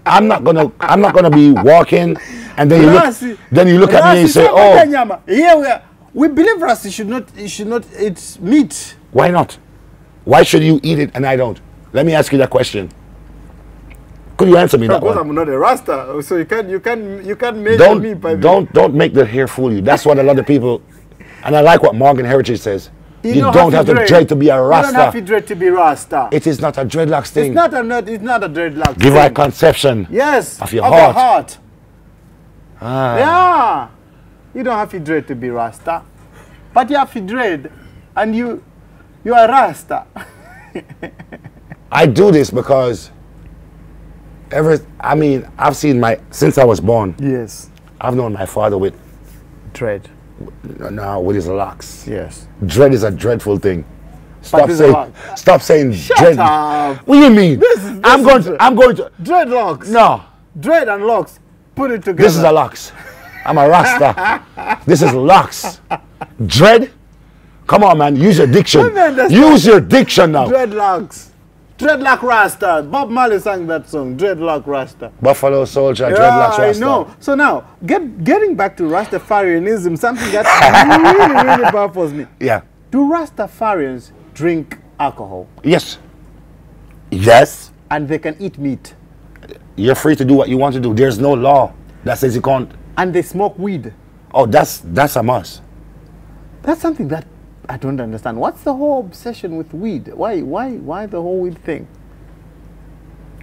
I'm not gonna be walking, and then you look at me and you say, oh, yeah, we believe Rasta should not eat meat. why not? Why should you eat it and I don't? Let me ask you that question. Could you answer me that Because one? I'm not a Rasta, so you can't measure me by Don't make the hair fool you. That's what a lot of people, and I like what Morgan Heritage says. You don't don't have to dread to be a You don't have to Rasta. dread to be Rasta. It is not a dreadlocks thing. It's not a dreadlock. Divine thing. conception. Yes. Of your Your heart. heart. Ah. Yeah. You don't have to dread to be Rasta, but you have to dread, and you are Rasta. I do this because I've seen since I was born, Yes. I've known my father with Dread. his locks. Yes. Dread is a dreadful thing. But it's a lock. Stop saying dread. up. What do you mean? I'm going to Dreadlocks. no. Dread and locks. Put it together. This is a locks. I'm a Rasta. This is locks. Dread? Come on, man. Use your diction. Let me understand. Use your diction now. Dreadlocks. Dreadlock Rasta. Bob Marley sang that song. Dreadlock Rasta. Buffalo Soldier, dreadlocks I Rasta. know. So now, getting back to Rastafarianism, something that really baffles me. Yeah. Do Rastafarians drink alcohol? Yes. Yes. And they can eat meat? You're free to do what you want to do. There's no law that says you can't. And they smoke weed? Oh, that's a must. That's something that I don't understand. What's the whole obsession with weed? Why the whole weed thing?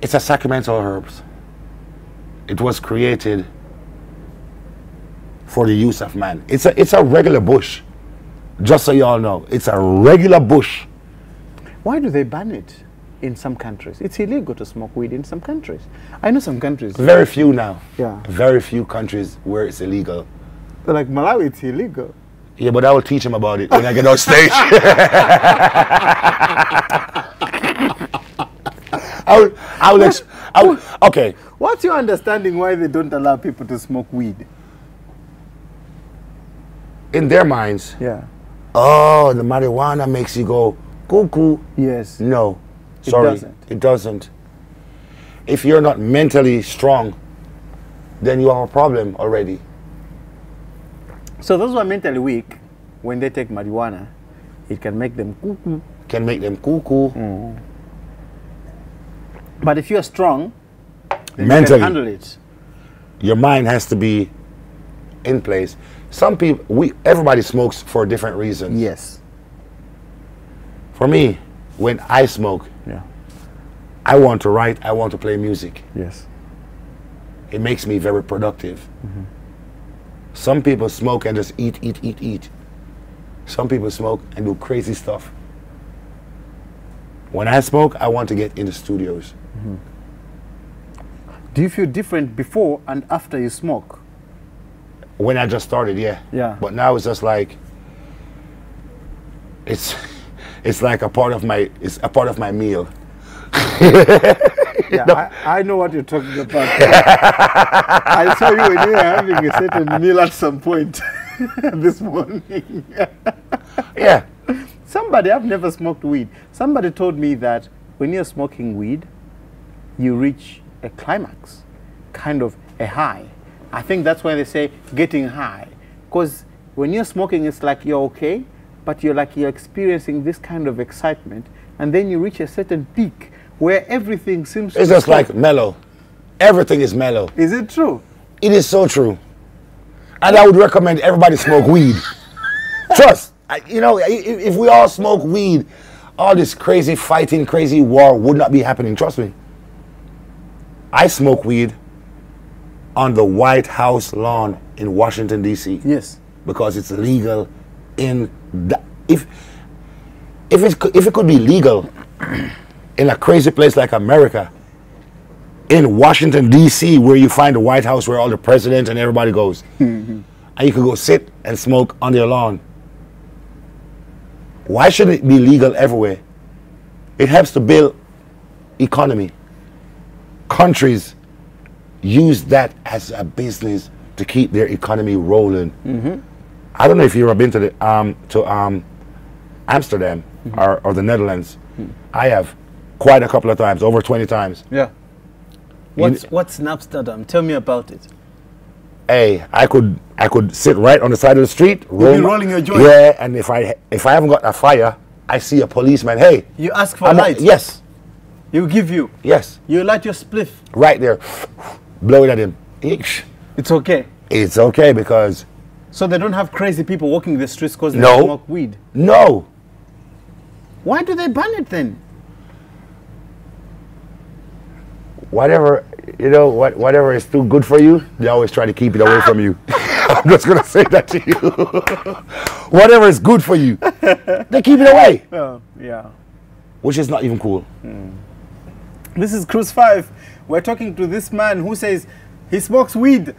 It's a sacramental herbs. It was created for the use of man. It's a regular bush. Just so you all know, it's a regular bush. Why do they ban it in some countries? It's illegal to smoke weed in some countries. I know some countries. Very few now. Yeah. Very few countries where it's illegal. Like Malawi, it's illegal. Yeah, but I will teach him about it when I get on stage. Okay. What's your understanding why they don't allow people to smoke weed? In their minds, Yeah. oh, the marijuana makes you go cuckoo. Yes. No, It sorry, doesn't. it doesn't. If you're not mentally strong, then you have a problem already. So those who are mentally weak, when they take marijuana, it can make them cuckoo. Can make them cuckoo. But if you're strong, then Mentally. you can handle it. Your mind has to be in place. Some people, everybody smokes for different reasons. Yes. For me, when I smoke, Yeah. I want to write, I want to play music. Yes. It makes me very productive. Some people smoke and just eat, eat, eat, eat. Some people smoke and do crazy stuff. When I smoke, I want to get in the studios. Do you feel different before and after you smoke? When I just started, yeah. Yeah. But now it's just like, it's like a part of my meal. Yeah, no. I know what you're talking about. I saw you when you were having a certain meal at some point this morning. Yeah. Somebody, I've never smoked weed. Somebody told me that when you're smoking weed, you reach a climax, kind of a high. I think that's why they say getting high. Because when you're smoking, it's like you're okay, but you're experiencing this kind of excitement, and then you reach a certain peak where everything seems to It's just stop. like mellow. Everything is mellow. Is it true? It is so true. And I would recommend everybody smoke weed. Trust. You know, if we all smoke weed, all this crazy fighting, crazy war would not be happening. Trust me. I smoke weed on the White House lawn in Washington, D.C. Yes. Because it's legal in the, if it could be legal in a crazy place like America, in Washington, D.C., where you find the White House, where all the presidents and everybody goes, and you could go sit and smoke on their lawn. Why should it be legal everywhere? It helps to build economy. Countries use that as a business to keep their economy rolling. I don't know if you've ever been to Amsterdam or the Netherlands. I have quite a couple of times, over 20 times. Yeah. What's Amsterdam? Tell me about it. Hey, I could sit right on the side of the street, You'll be rolling your joint. Yeah, and if I haven't got a fire, I see a policeman. Hey, You ask for a light. Yes, He'll give you. yes, You light your spliff. right there, blow it at him. Eesh. It's okay. It's okay because So they don't have crazy people walking the streets because they No. smoke weed. no, Why do they ban it then? whatever whatever is too good for you, they always try to keep it away from you. I'm just gonna say that to you. Whatever is good for you, they keep it away, Oh, yeah. which is not even cool. This is Cruise 5. We're talking to this man who says he smokes weed.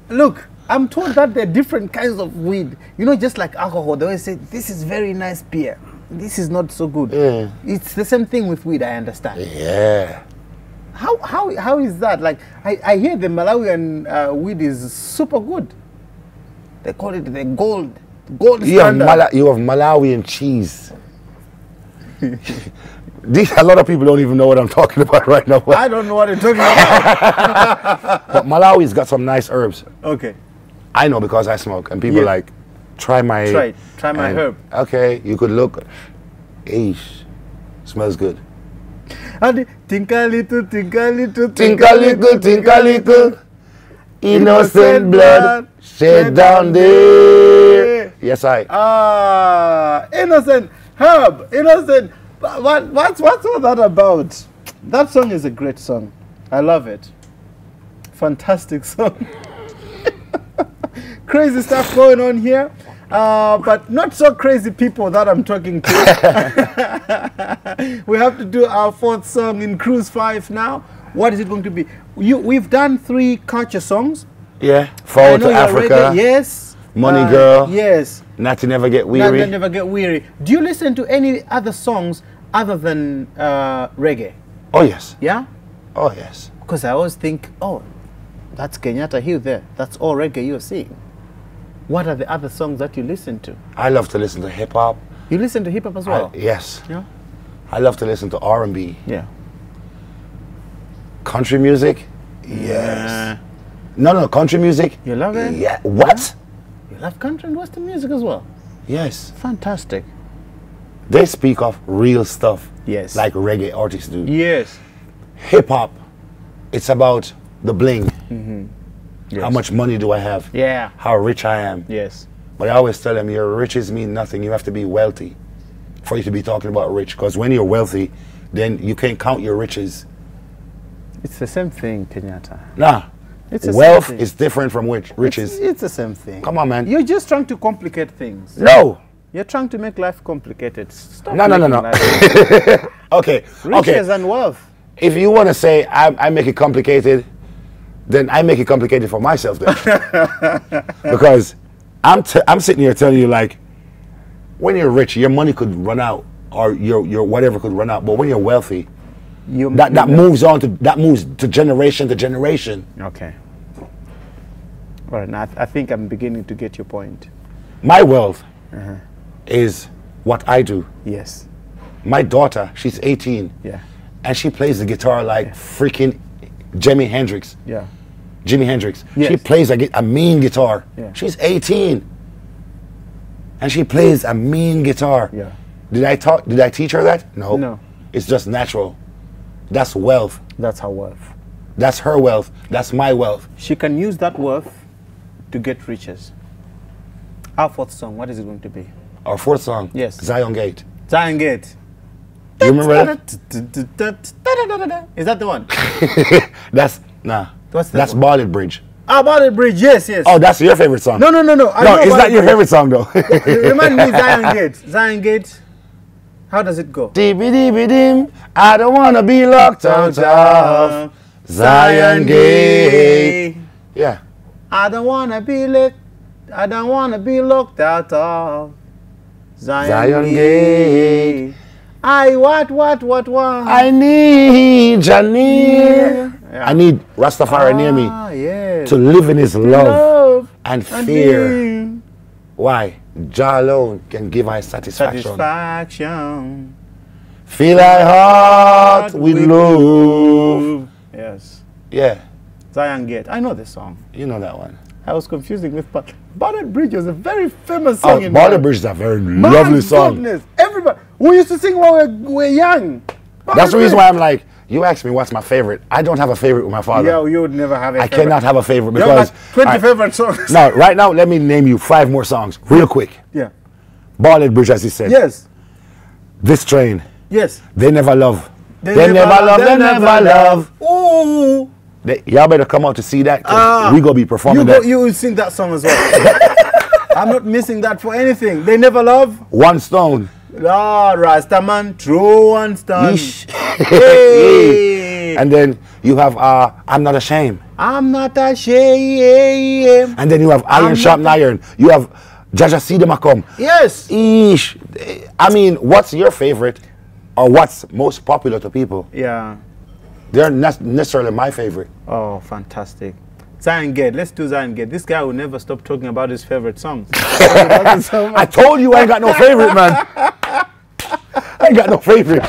Look, I'm told that there are different kinds of weed. You know, just like alcohol, they always say, this is very nice beer. This is not so good. Yeah. It's the same thing with weed, I understand. Yeah. How is that? Like, I hear the Malawian weed is super good. They call it the gold You have, standard. you have Malawian cheese. A lot of people don't even know what I'm talking about right now. I don't know what you're talking about. But Malawi's got some nice herbs. Okay. I know because I smoke, and people Yeah. like, try my my herb. Okay, you could look. Eesh, smells good. And tinka little, tinka little, Tinka little, innocent blood shed down there. Yes, I. Innocent herb, innocent. What's all that about? That song is a great song. I love it. Fantastic song. Crazy stuff going on here, but not so crazy people that I'm talking to. We have to do our fourth song in Cruise 5 now. What is it going to be? We've done 3 culture songs. Yeah, I Fall know to you're Africa. reggae, yes. Money Girl. Yes. Not to Never Get Weary. Never get weary. Do you listen to any other songs other than reggae? Oh yes. Yeah? Oh yes. Because I always think, oh, that's Kenyatta Hill there. That's all reggae you're seeing. What are the other songs that you listen to? I love to listen to hip hop. You listen to hip hop as well? Yes. Yeah. I love to listen to R&B. Yeah. Country music. Yes. No, country music. You love it? Yeah. What? You love country and western music as well? Yes. Fantastic. They speak of real stuff. Yes. Like reggae artists do. Yes. Hip hop, it's about the bling. Yes. How much money do I have? Yeah. How rich I am. Yes. But I always tell them your riches mean nothing. You have to be wealthy for you to be talking about rich. Because when you're wealthy, then you can't count your riches It's the same thing, Kenyatta. Nah. It's the Wealth same thing. is different from riches. It's the same thing. Come on, man. You're just trying to complicate things. No. You're trying to make life complicated. Stop. No. making life Okay. riches and wealth. If you want to say I make it complicated, then I make it complicated for myself then. Because I'm sitting here telling you, like, when you're rich, your money could run out, or your whatever could run out. But when you're wealthy, that moves to generation to generation. Okay. All right. Now I think I'm beginning to get your point. My wealth is what I do. Yes. My daughter, she's 18. Yeah. And she plays the guitar like freaking Jimi Hendrix. Yeah. Jimi Hendrix. Yes. She plays a mean guitar. Yeah. She's 18. And she plays a mean guitar. Yeah. Did I teach her that? No. No. It's just natural. That's wealth. That's her wealth. That's her wealth. That's my wealth. She can use that wealth to get riches. Our fourth song, what is it going to be? Our fourth song. Yes. Zion Gate. Zion Gate. You remember that? Is that the one? That's What's that that's one? Bartlett Bridge. Ah, Bartlett Bridge, yes. Oh, that's your favorite song. No. No, it's not your favorite song though. Remind me, Zion Gate. Zion Gate. How does it go? Dee-be-dee-be-dim, I don't wanna be locked out of Zion Gate. Yeah. I don't wanna be locked out of Zion Gate. What? I need Janir. Yeah. I need Rastafari near me Yes. to live in his love Love and and fear. be Why? Jah alone can give us satisfaction. satisfaction. Fill our heart with love. Yes. Yeah, Zion Gate. I know this song. you know that one. I was confusing with Bartlett Bridge was a very famous song in Bartlett Bridge is a very lovely song. Goodness. Everybody, we used to sing when we were young. That's the reason why I'm like, you asked me what's my favorite. I don't have a favorite with my father. Yeah, you would never have a I favorite. cannot have a favorite You have because like 20 Alright, favorite songs. now, right now, let me name you 5 more songs real quick. Yeah. Bartlett Bridge, as he said. Yes. This Train. Yes. They Never Love. They never love. Ooh. Y'all better come out to see that. 'Cause we gonna be performing that. You will sing that song as well. I'm not missing that for anything. They never love. One Stone. Ah, Rastaman, true one stone. Yeesh. Hey. And then you have I'm Not Ashamed. I'm not ashamed. And then you have Iron Sharp Iron. You have Jaja Sidemakom. Yes. Eesh. I mean, what's your favorite or what's most popular to people? Yeah. They're not necessarily my favorite. Oh, fantastic. Zion Gate. Let's do Zion Gate. This guy will never stop talking about his favorite songs. I told you I ain't got no favorite, man. I ain't got no favorite.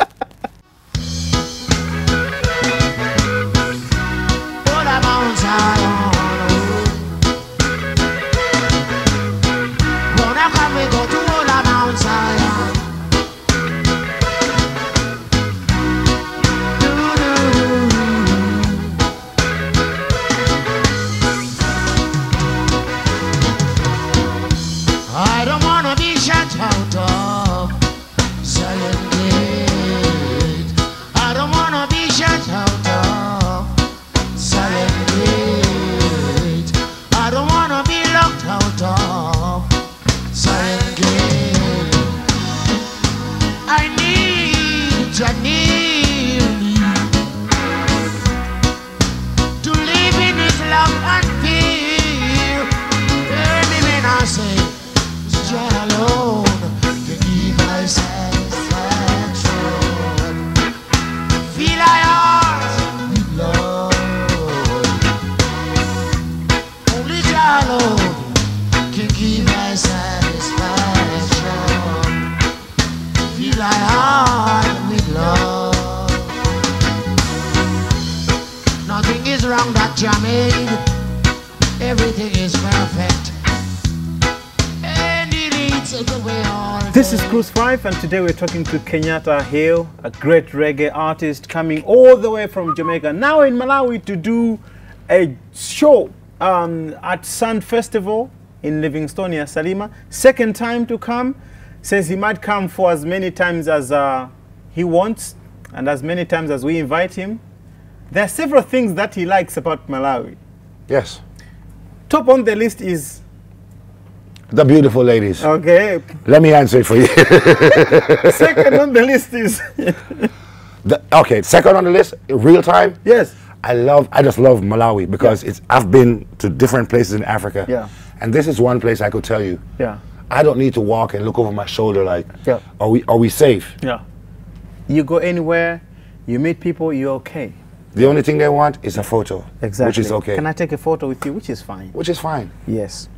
I don't wanna be shut out of Zion Gate. I don't wanna be shut out of Zion Gate. I don't wanna be locked out of Zion Gate. I need Janine to live in his love and fear. Hear me when I say Jah alone can give my satisfaction. Feel I heart with love. Only Jah alone can give my satisfaction. Feel I heart with love. Nothing is wrong that Jah made. Everything is perfect. This is Cruise 5, and today we're talking to Kenyatta Hill, a great reggae artist coming all the way from Jamaica, now in Malawi to do a show at Sun Festival in Livingstonia, Salima. Second time to come. Says he might come for as many times as he wants and as many times as we invite him. There are several things that he likes about Malawi. Yes. Top on the list is... The beautiful ladies. Okay. Let me answer it for you. Second on the list is... Okay, second on the list, real time. Yes. I just love Malawi because I've been to different places in Africa. Yeah. And this is one place I could tell you. Yeah. I don't need to walk and look over my shoulder like, Yeah. are we safe? Yeah. You go anywhere, you meet people, you're okay. The only thing they want is a photo. Exactly. Which is okay. Can I take a photo with you? Which is fine. Which is fine. Yes.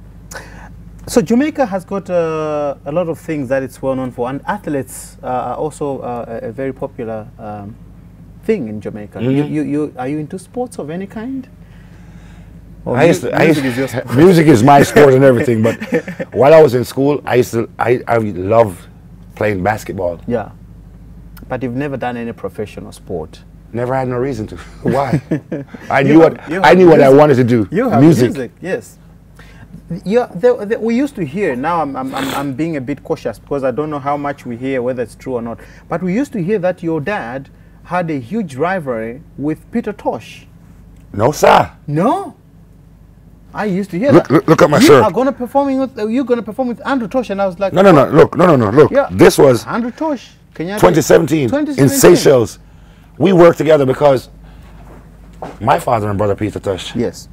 So Jamaica has got a lot of things that it's well known for, and athletes are also a very popular thing in Jamaica. Are you into sports of any kind? Music is my sport and everything, but while I was in school, I loved playing basketball. Yeah. But you've never done any professional sport. Never had no reason to. Why? I knew what I wanted to do. You have music, yes. We used to hear. Now I'm being a bit cautious because I don't know how much we hear, whether it's true or not. But we used to hear that your dad had a huge rivalry with Peter Tosh. No, sir. No. I used to hear that. Look at my shirt. You're gonna perform with Andrew Tosh, and I was like, no. Look. Yeah. This was Andrew Tosh, Kenyatta 2017 in Seychelles. We worked together because my father and brother Peter Tosh. Yes.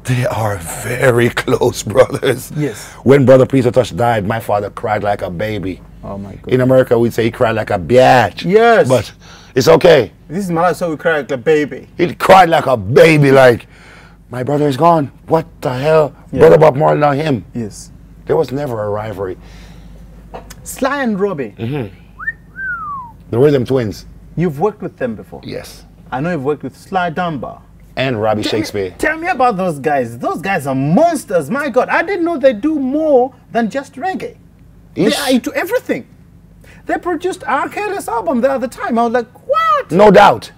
They are very close brothers. Yes. When brother Peter Tosh died, my father cried like a baby. Oh my God. In America, we'd say he cried like a biatch. Yes. But it's okay. This is Malawi, so we cry like a baby. He cried like a baby, like, my brother is gone. What the hell? Yeah. Brother Bob Marley, not him. Yes. There was never a rivalry. Sly and Robbie. The Rhythm Twins. You've worked with them before. Yes. I know you've worked with Sly Dunbar. And Robbie Shakespeare. Tell me about those guys. Those guys are monsters. My God, I didn't know they do more than just reggae. They are into everything. They produced R. Kelly's album the other time. I was like, what? No doubt.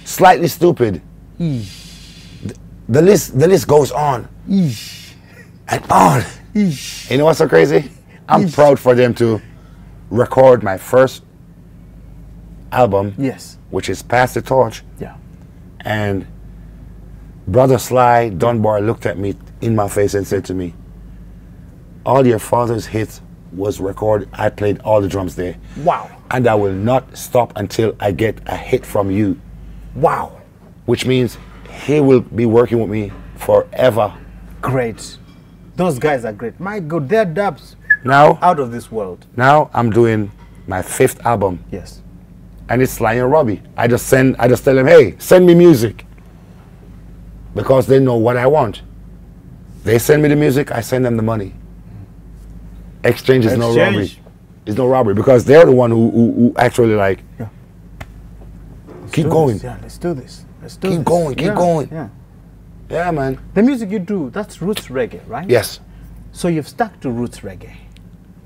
Slightly Stupid. The list goes on. And on. You know what's so crazy? I'm proud for them to record my first album. Yes. Which is Pass the Torch. Yeah. And Brother Sly Dunbar looked at me in my face and said to me, all your father's hits was recorded. I played all the drums there. Wow. And I will not stop until I get a hit from you. Wow. Which means he will be working with me forever. Great. Those guys are great. My God, they're dubs. Now, out of this world. Now I'm doing my 5th album. Yes. And it's Sly and Robbie. I just tell them, hey, send me music. Because they know what I want. They send me the music, I send them the money. Exchange is no robbery. It's no robbery because they're the one who actually like, keep going. Yeah, let's do this. Keep going. Yeah. Yeah, man. The music you do, that's roots reggae, right? Yes. So you've stuck to roots reggae.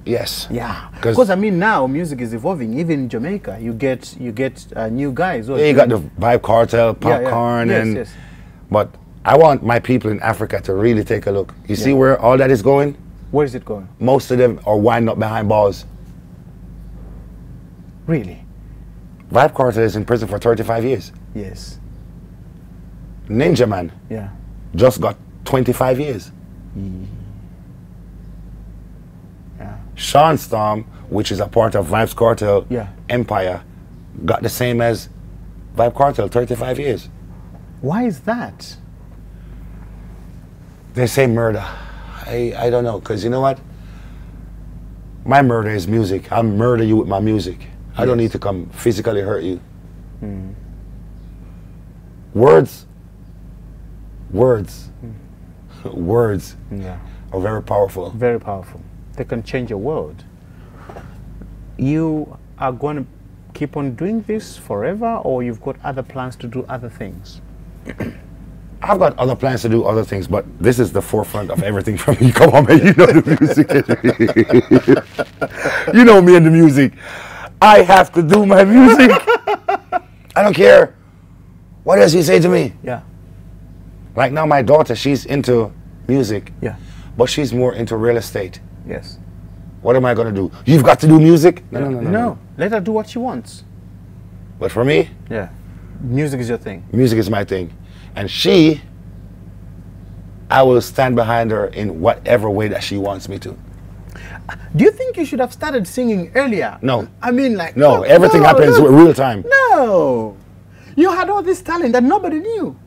Yes. Yeah. Because I mean, now music is evolving. Even in Jamaica, you get new guys. Yeah, you got the Vibe Cartel, Popcorn, yes. But I want my people in Africa to really take a look. You see where all that is going? Where is it going? Most of them are winding up behind bars. Really? Vibe Cartel is in prison for 35 years. Yes. Ninja Man. Yeah. Just got 25 years. Yeah. Sean Storm, which is a part of Vibes Cartel Empire, got the same as Vibe Cartel, 35 years. Why is that? They say murder. I don't know, because you know what? My murder is music. I'll murder you with my music. I don't need to come physically hurt you. Words are very powerful. Very powerful. They can change a world. You are going to keep on doing this forever, or you've got other plans to do other things? I've got other plans to do other things, but this is the forefront of everything for me. Come on, man, you know the music. You know me and the music. I have to do my music. I don't care what else you say to me. Yeah. Like now my daughter, she's into music. Yeah. But she's more into real estate. Yes. What am I going to do? You've got to do music? No. Let her do what she wants. But for me, Music is your thing. Music is my thing. And she, I will stand behind her in whatever way that she wants me to. Do you think you should have started singing earlier? No. I mean, like... No, everything happens with real time. No. You had all this talent that nobody knew.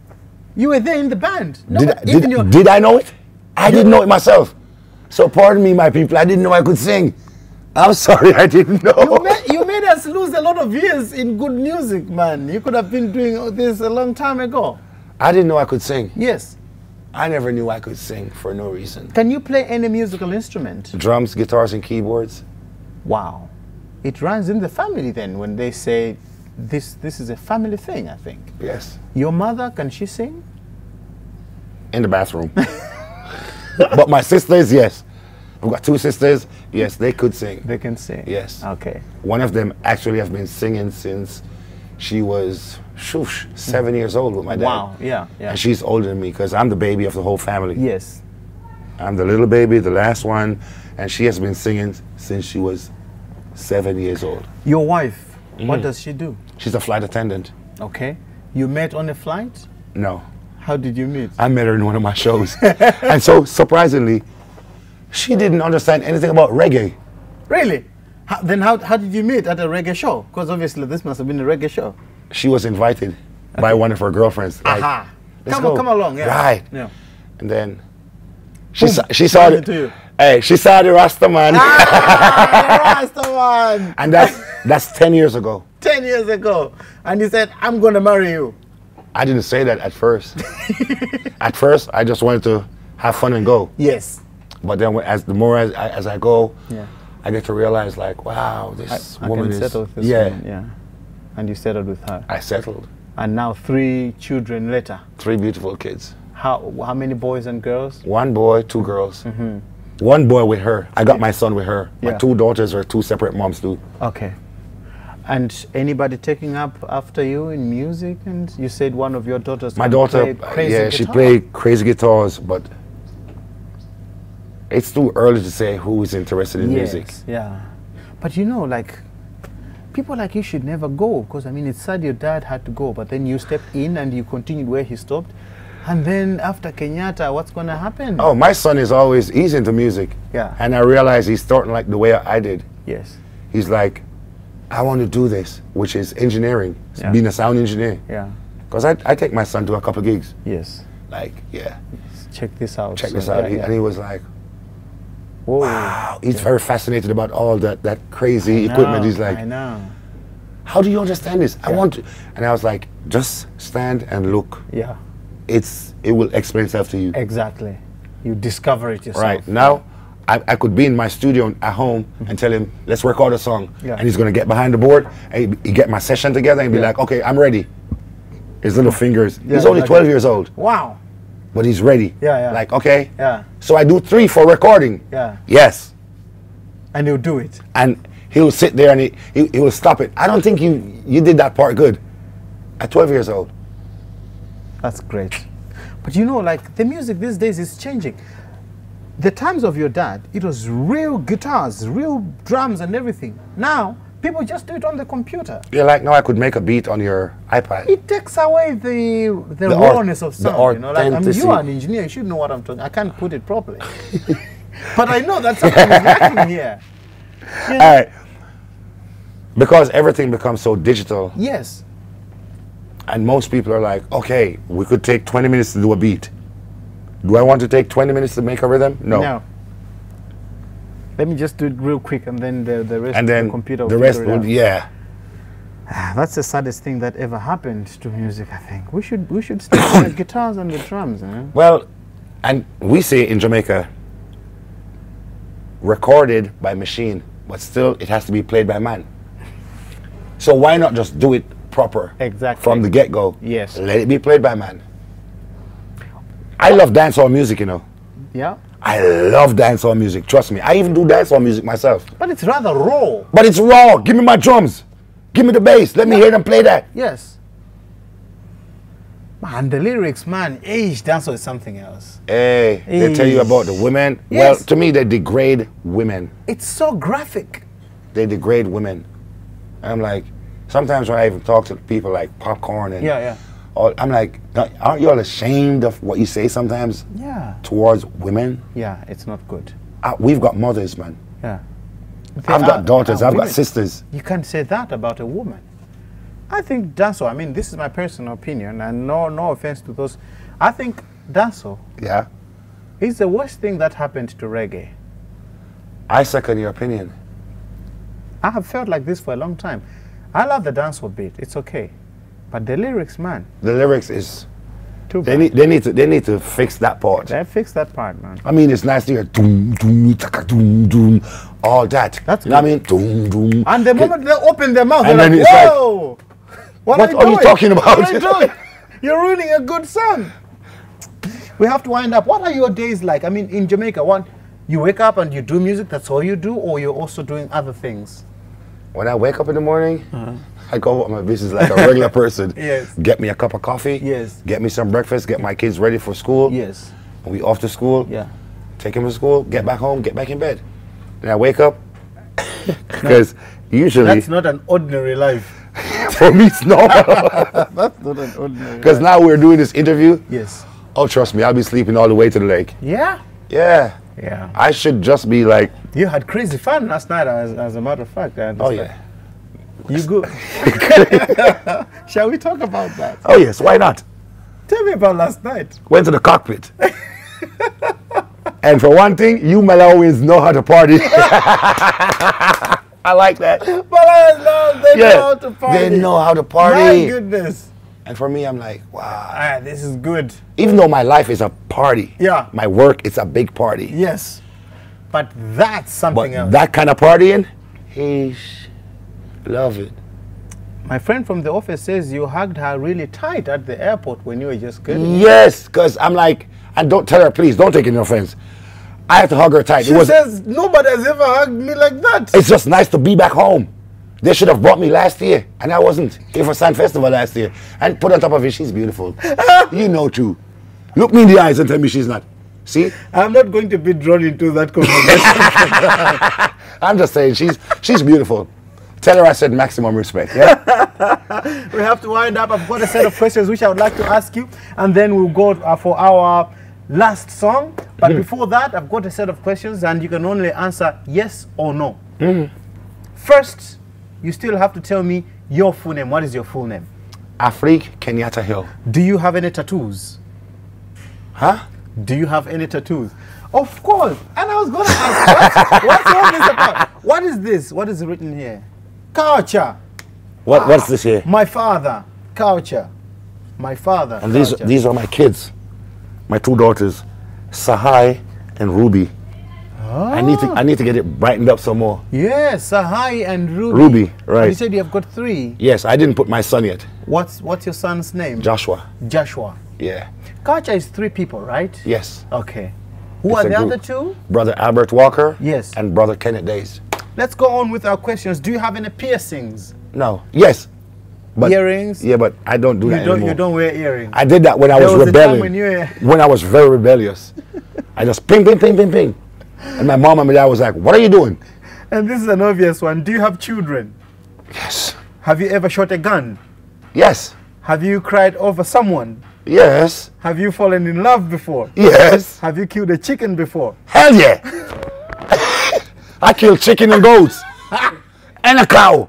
You were there in the band. Did I know it? I didn't know it myself. So pardon me, my people, I didn't know I could sing. I'm sorry, I didn't know. You made us lose a lot of years in good music, man. You could have been doing this a long time ago. I didn't know I could sing. Yes. I never knew I could sing for no reason. Can you play any musical instrument? Drums, guitars, and keyboards. Wow. It runs in the family then when they say this is a family thing, I think. Yes. Your mother, can she sing? In the bathroom. But my sisters, yes. I've got 2 sisters. Yes, they could sing. They can sing? Yes. Okay. One of them actually has been singing since she was 7 years old with my dad. Wow, yeah, yeah. And she's older than me because I'm the baby of the whole family. Yes. I'm the little baby, the last one, and she has been singing since she was 7 years old. Your wife, what does she do? She's a flight attendant. Okay. You met on a flight? No. How did you meet? I met her in one of my shows. And so, surprisingly, she didn't understand anything about reggae. Really? Then how did you meet at a reggae show? Because obviously this must have been a reggae show. She was invited by one of her girlfriends. Like, Aha. Let's go. Come along, yeah. Right. Yeah. And then Boom. she saw It to you. Hey, she saw the Rasta man. Rasta man. And that's 10 years ago. 10 years ago. And he said, I'm going to marry you. I didn't say that at first. At first, I just wanted to have fun and go. Yes. But then the more as I go, Yeah. I get to realize, like, wow, this I woman can is... settle with this yeah. woman, yeah. And you settled with her. I settled. And now 3 children later. 3 beautiful kids. How many boys and girls? 1 boy, 2 girls. 1 boy with her. I got my son with her. My Yeah. 2 daughters are 2 separate moms too. Okay. And anybody taking up after you in music? And you said one of your daughters My can daughter, play crazy yeah, she guitar. played crazy guitars, but it's too early to say who is interested in music. Yeah. But you know, like, people like you should never go, because I mean, it's sad your dad had to go, but then you stepped in and you continued where he stopped. And then after Kenyatta, what's going to happen? Oh, my son is always, he's into music. Yeah. And I realize he's starting like the way I did. Yes. He's like, I want to do this, which is engineering, Yeah. being a sound engineer. Yeah. Because I take my son to a couple gigs. Yes. Like, yeah, Check this out. check So, this out. yeah, yeah. And he was like, Whoa. wow. He's very fascinated about all that crazy equipment. He's like, I know. how do you understand this? I want to. And I was like, just stand and look. Yeah. It will explain itself to you. Exactly. You discover it yourself. Right. Now, I could be in my studio at home and tell him, let's record a song. Yeah. And he's going to get behind the board and he get my session together and be like, okay, I'm ready. His little fingers. Yeah, He's only like 12 years old, Wow. but he's ready. Yeah, yeah. Like, okay. Yeah. So I do 3 for recording. Yeah. Yes. And you do it. And he'll sit there and he will stop it. I don't think you did that part good. At 12 years old. That's great. But you know, like, the music these days is changing. The times of your dad, it was real guitars, real drums and everything. Now, people just do it on the computer. You're like, no, I could make a beat on your iPad. It takes away the rawness of sound. You know, like, I mean, authenticity. you are an engineer, you should know what I'm talking. I can't put it properly. But I know that something is lacking here. You know? All right. Because everything becomes so digital. Yes. And most people are like, okay, we could take 20 minutes to do a beat. Do I want to take 20 minutes to make a rhythm? No. No. Let me just do it real quick, and then the rest And then of the computer will the rest figure it would, out. yeah. That's the saddest thing that ever happened to music, I think. We should stick to the guitars and the drums, Well, and we say in Jamaica, recorded by machine, but still it has to be played by man. So why not just do it proper? Exactly. From the get-go. Yes. Let it be played by man. I love dancehall music, you know. Yeah. I love dancehall music, trust me. I even do dancehall music myself. But it's rather raw. But it's raw. Give me my drums. Give me the bass. Let me hear them play that. Yes. Man, the lyrics, man, dancehall is something else. Hey, they tell you about the women. Yes. Well, to me, they degrade women. It's so graphic. They degrade women. And I'm like, Sometimes when I even talk to people like Popcorn and Yeah, yeah. I'm like, aren't you all ashamed of what you say sometimes Yeah. towards women? Yeah, it's not good. We've got mothers, man. Yeah. I've got daughters, I've got women. sisters. You can't say that about a woman. I think dancehall, I mean, this is my personal opinion, and no offense to those. I think dancehall Yeah. is the worst thing that happened to reggae. I second your opinion. I have felt like this for a long time. I love the dancehall beat, it's okay. But the lyrics, man, The lyrics is too they bad. need to fix that part. They fix that part, man. I mean, it's nice to hear doom doom taka doom doom, all that. That's you know what I mean? Doom doom. And the moment they open their mouth, And they're then like, it's like, whoa! what are you doing? talking about? What are you doing? You're ruining a good song. We have to wind up. What are your days like? I mean, in Jamaica, you wake up and you do music, that's all you do, or you're also doing other things? When I wake up in the morning, I go about my business like a regular person. Yes. Get me a cup of coffee. Yes. Get me some breakfast. Get my kids ready for school. Yes. We off to school. Yeah. Take them to school. Get back home. Get back in bed. Then I wake up because usually That's not an ordinary life. for me it's normal. That's not an ordinary Because now we're doing this interview. Yes. Oh, trust me, I'll be sleeping all the way to the lake. Yeah? Yeah. Yeah. I should just be like, You had crazy fun last night, as a matter of fact. I oh understand. yeah. You go. Shall we talk about that? Oh yes, why not? Tell me about last night. Went to the cockpit. And for one thing, you Malawians know how to party. I like that. But they know how to party. They know how to party. My goodness. And for me, I'm like, wow. Ah, this is good. Even though my life is a party, Yeah. my work is a big party. Yes. But that's something But else. that kind of partying, love it. My friend from the office says you hugged her really tight at the airport when you were just getting Yes, because I'm like, and don't tell her, please, don't take it in offense. I have to hug her tight. She says nobody has ever hugged me like that. It's just nice to be back home. They should have brought me last year, and I wasn't here for Sun Festival last year. And put on top of it, she's beautiful. You know too. Look me in the eyes and tell me she's not. See? I'm not going to be drawn into that conversation. I'm just saying, she's beautiful. Tell her I said maximum respect, yeah? We have to wind up. I've got a set of questions which I would like to ask you, and then we'll go for our last song. But before that, I've got a set of questions, and you can only answer yes or no. First, you still have to tell me your full name. What is your full name? Afrique Kenyatta Hill. Do you have any tattoos? Huh? Do you have any tattoos? Of course. And I was going to ask, what's all this about? What is this? What is written here? Culture. What's this here? My father. Culture. My father. And culture. these are my kids. My two daughters, Sahai and Ruby. I need to get it brightened up some more. Yes, Sahai and Ruby. Ruby, right. And you said you have got 3. Yes, I didn't put my son yet. What's your son's name? Joshua. Joshua. Yeah. Culture is 3 people, right? Yes. Okay. Who It's are a the group. other 2? Brother Albert Walker. Yes. And Brother Kenneth Days. Let's go on with our questions. Do you have any piercings? No. Yes. But, Earrings? Yeah, but I don't do that anymore. You don't wear earrings. I did that when I There was was a time rebelling. when I was very rebellious. I just ping, ping, ping, ping, ping. And my mom and my dad was like, what are you doing? And this is an obvious one. Do you have children? Yes. Have you ever shot a gun? Yes. Have you cried over someone? Yes. Have you fallen in love before? Yes. Have you killed a chicken before? Hell yeah. I killed chicken and goats. And a cow.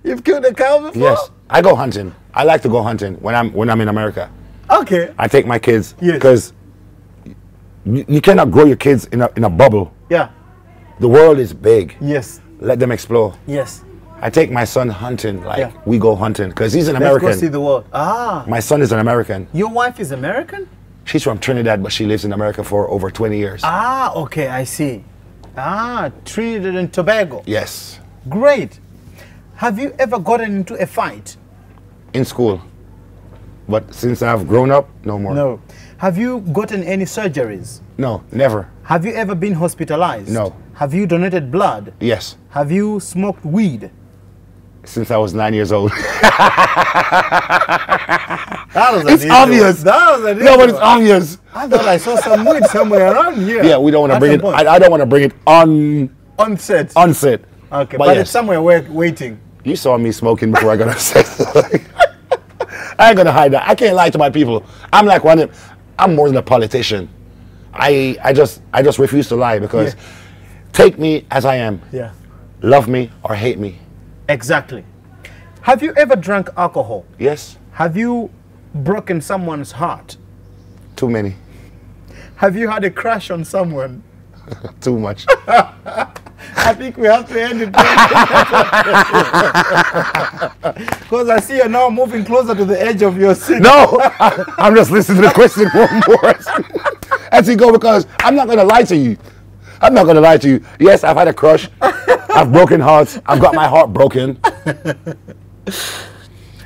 You've killed a cow before? Yes. I go hunting. I like to go hunting when I'm in America. Okay. I take my kids Yes. because you cannot grow your kids in a bubble. Yeah. The world is big. Yes. Let them explore. Yes. I take my son hunting, like Yeah. we go hunting, because he's an Let's American. go see the world. Ah. My son is an American. Your wife is American? She's from Trinidad, but she lives in America for over 20 years. Ah, okay, I see. Ah, Trinidad and Tobago. Yes. Great. Have you ever gotten into a fight? In school. But since I've grown up, no more. No. Have you gotten any surgeries? No, never. Have you ever been hospitalized? No. Have you donated blood? Yes. Have you smoked weed? Since I was 9 years old. That was It's obvious. That was an No, but easy it's one. obvious. I thought I saw some weed somewhere around here. Yeah, we don't want to At bring some it. point. I don't want to bring it on On set. set. Okay, but but yes. it's somewhere waiting. You saw me smoking before I got upset. I ain't gonna hide that. I can't lie to my people. I'm like I'm more than a politician. I just refuse to lie because take me as I am. Yeah. Love me or hate me. Exactly. Have you ever drank alcohol? Yes. Have you broken someone's heart? Too many. Have you had a crush on someone? Too much. I think we have to end it. Because I see you're now moving closer to the edge of your seat. No, I'm just listening to the question one more as you go, because I'm not going to lie to you. I'm not going to lie to you. Yes, I've had a crush. I've broken hearts. I've got my heart broken.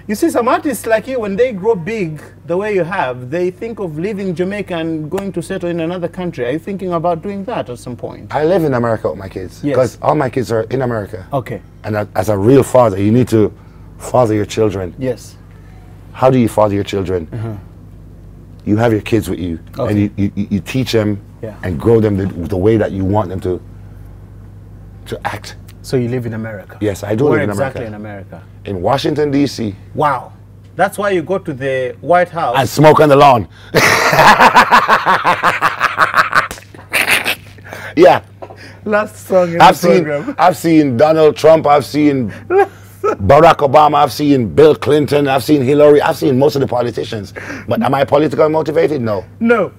You see, some artists like you, when they grow big the way you have, they think of leaving Jamaica and going to settle in another country. Are you thinking about doing that at some point? I live in America with my kids. Yes. Because all my kids are in America. Okay. And as a real father, you need to father your children. Yes. How do you father your children? You have your kids with you. Okay. And you teach them and grow them the way that you want them to act. So you live in America? Yes, I do Where live in exactly America. in America? In Washington, D.C. Wow. That's why you go to the White House. And smoke on the lawn. Yeah. Last song in the program. I've seen Donald Trump, I've seen Barack Obama, I've seen Bill Clinton, I've seen Hillary, I've seen most of the politicians. But am I politically motivated? No. No.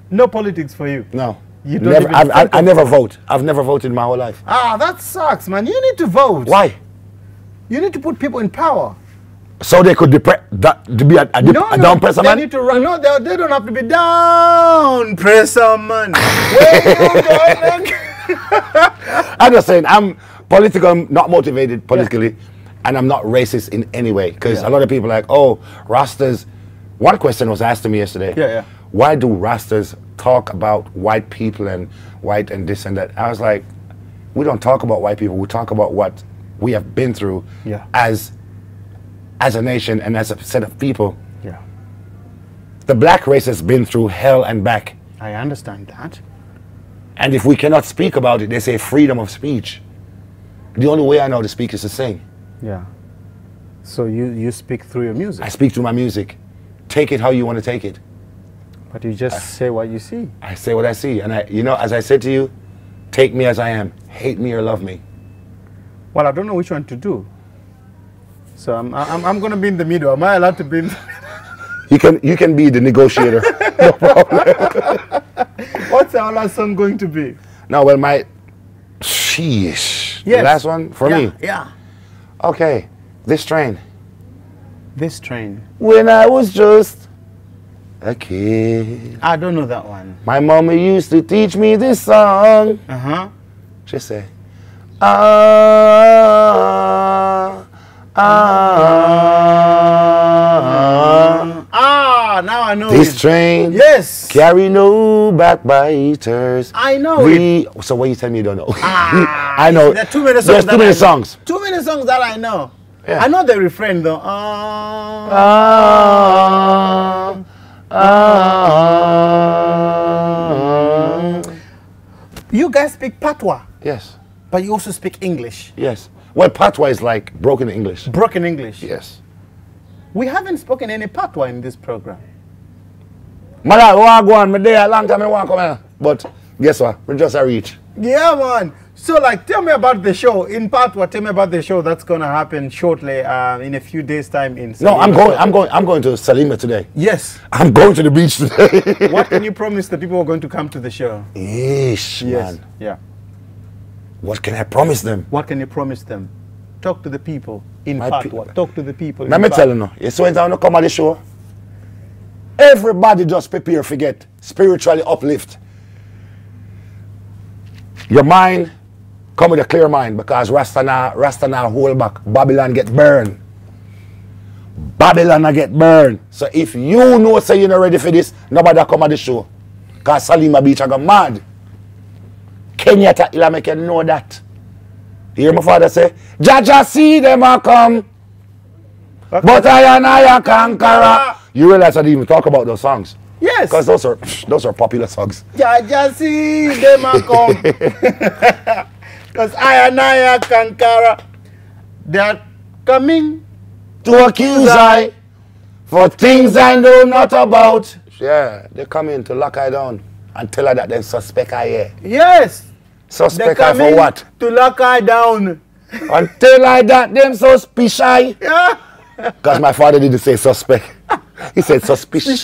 No politics for you. No. You don't never, even I never vote. I've never voted in my whole life. Ah, that sucks, man. You need to vote. Why? You need to put people in power. So they could to be a down presser man? They need to run. No, they don't have to be down presser man. Where you going? I'm just saying, I'm political, not motivated politically, and I'm not racist in any way. Because a lot of people are like, oh, Rastas. One question was asked to me yesterday. Why do Rastas talk about white people and white and this and that? I was like, we don't talk about white people. We talk about what we have been through as a nation and as a set of people. The black race has been through hell and back. I understand that. And if we cannot speak about it, they say freedom of speech. The only way I know to speak is to sing. Yeah. So you speak through your music? I speak through my music. Take it how you want to take it. But you just say what you see. I say what I see. And as I said to you, take me as I am. Hate me or love me. Well, I don't know which one to do. So I'm going to be in the middle. Am I allowed to be in the You can be the negotiator. No problem. What's our last song going to be? No, well, sheesh. The last one for me? Yeah. Okay. This Train. This Train. When I was just a kid. I don't know that one. My mama used to teach me this song. She said, now I know this train carry no backbiters. I know it. So what you tell me you don't know? I know. There are too many songs. There's too many songs. Too many songs that I know. Yeah. I know the refrain though. You guys speak Patois? Yes. But you also speak English? Yes. Well, Patois is like broken English. Broken English? Yes. We haven't spoken any Patois in this program. I want to go on. I'm there a long time. I want to come here. But guess what? We just a reach. Yeah, man. So, like, tell me about the show. In Patois, tell me about the show that's going to happen shortly in a few days' time in Salima. No, I'm going to Salima today. Yes. I'm going to the beach today. What can you promise the people who are going to come to the show? Yes, man. Yeah. What can I promise them? What can you promise them? Talk to the people in Patois. Talk to the people. Let me tell you now. So when I come on the show, everybody just prepare to get spiritually uplift. Your mind come with a clear mind, because Rasta now hold back. Babylon get burned. Babylon get burned. So if you know say you're not ready for this, nobody come on the show. Because Salima Beach I go mad. Kenyatta Hill make you know that. You hear my father say, Jaja see them a come, but I and I a conqueror. You realize I didn't even talk about those songs. Yes. Because those are popular songs. Jaja see them a come, because I and I a conqueror. They're coming to accuse I for things I know not about. Yeah, they come in to lock I down and tell her that they suspect I here. Yes. Suspect I for what? To lock I down. And tell I that them suspicious. Yeah. Because my father didn't say suspect. He said suspicious.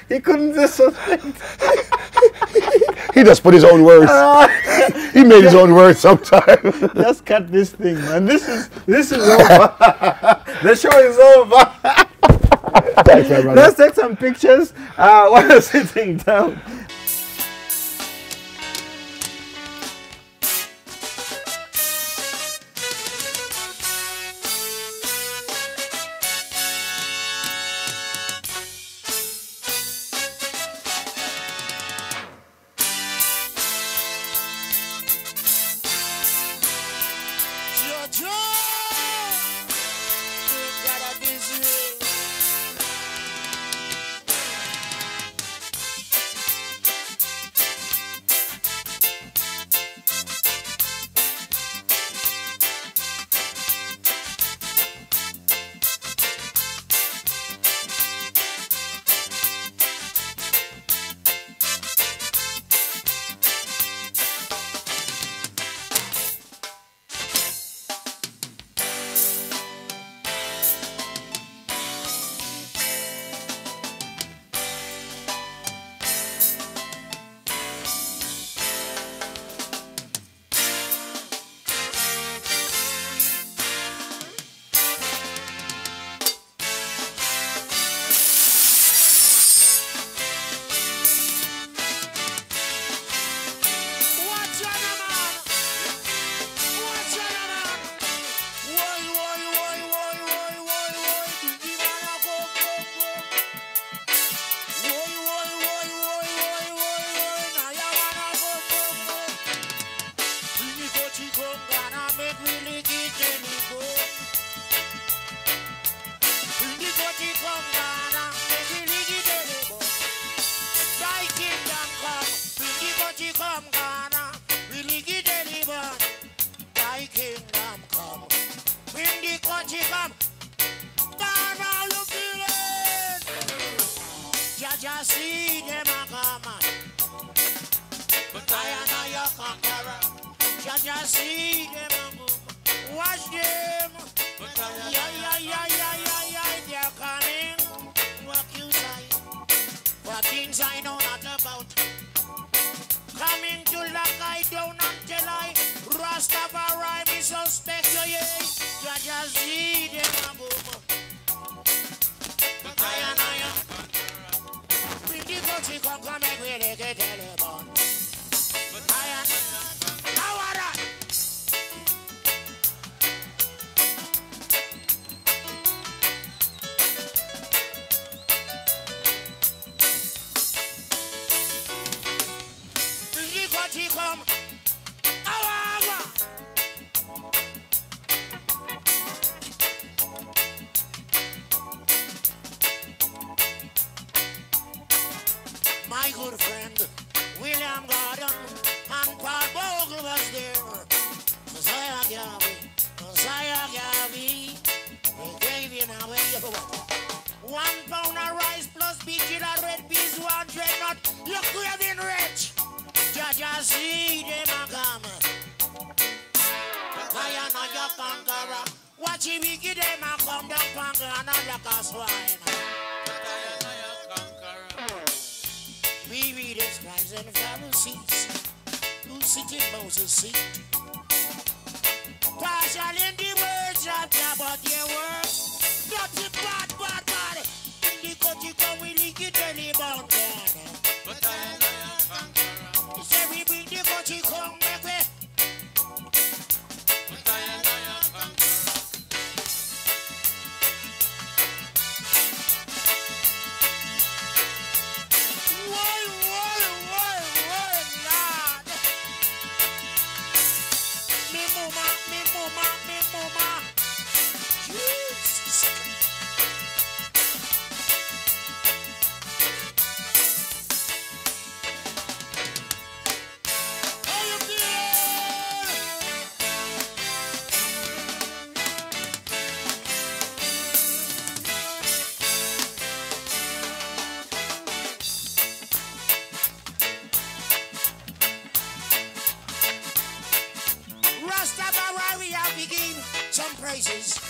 He couldn't say suspect. He just put his own words. He made his own words sometimes. Just cut this thing, man. This is over. The show is over. Thanks, my brother. Let's take some pictures while you're sitting down. rises.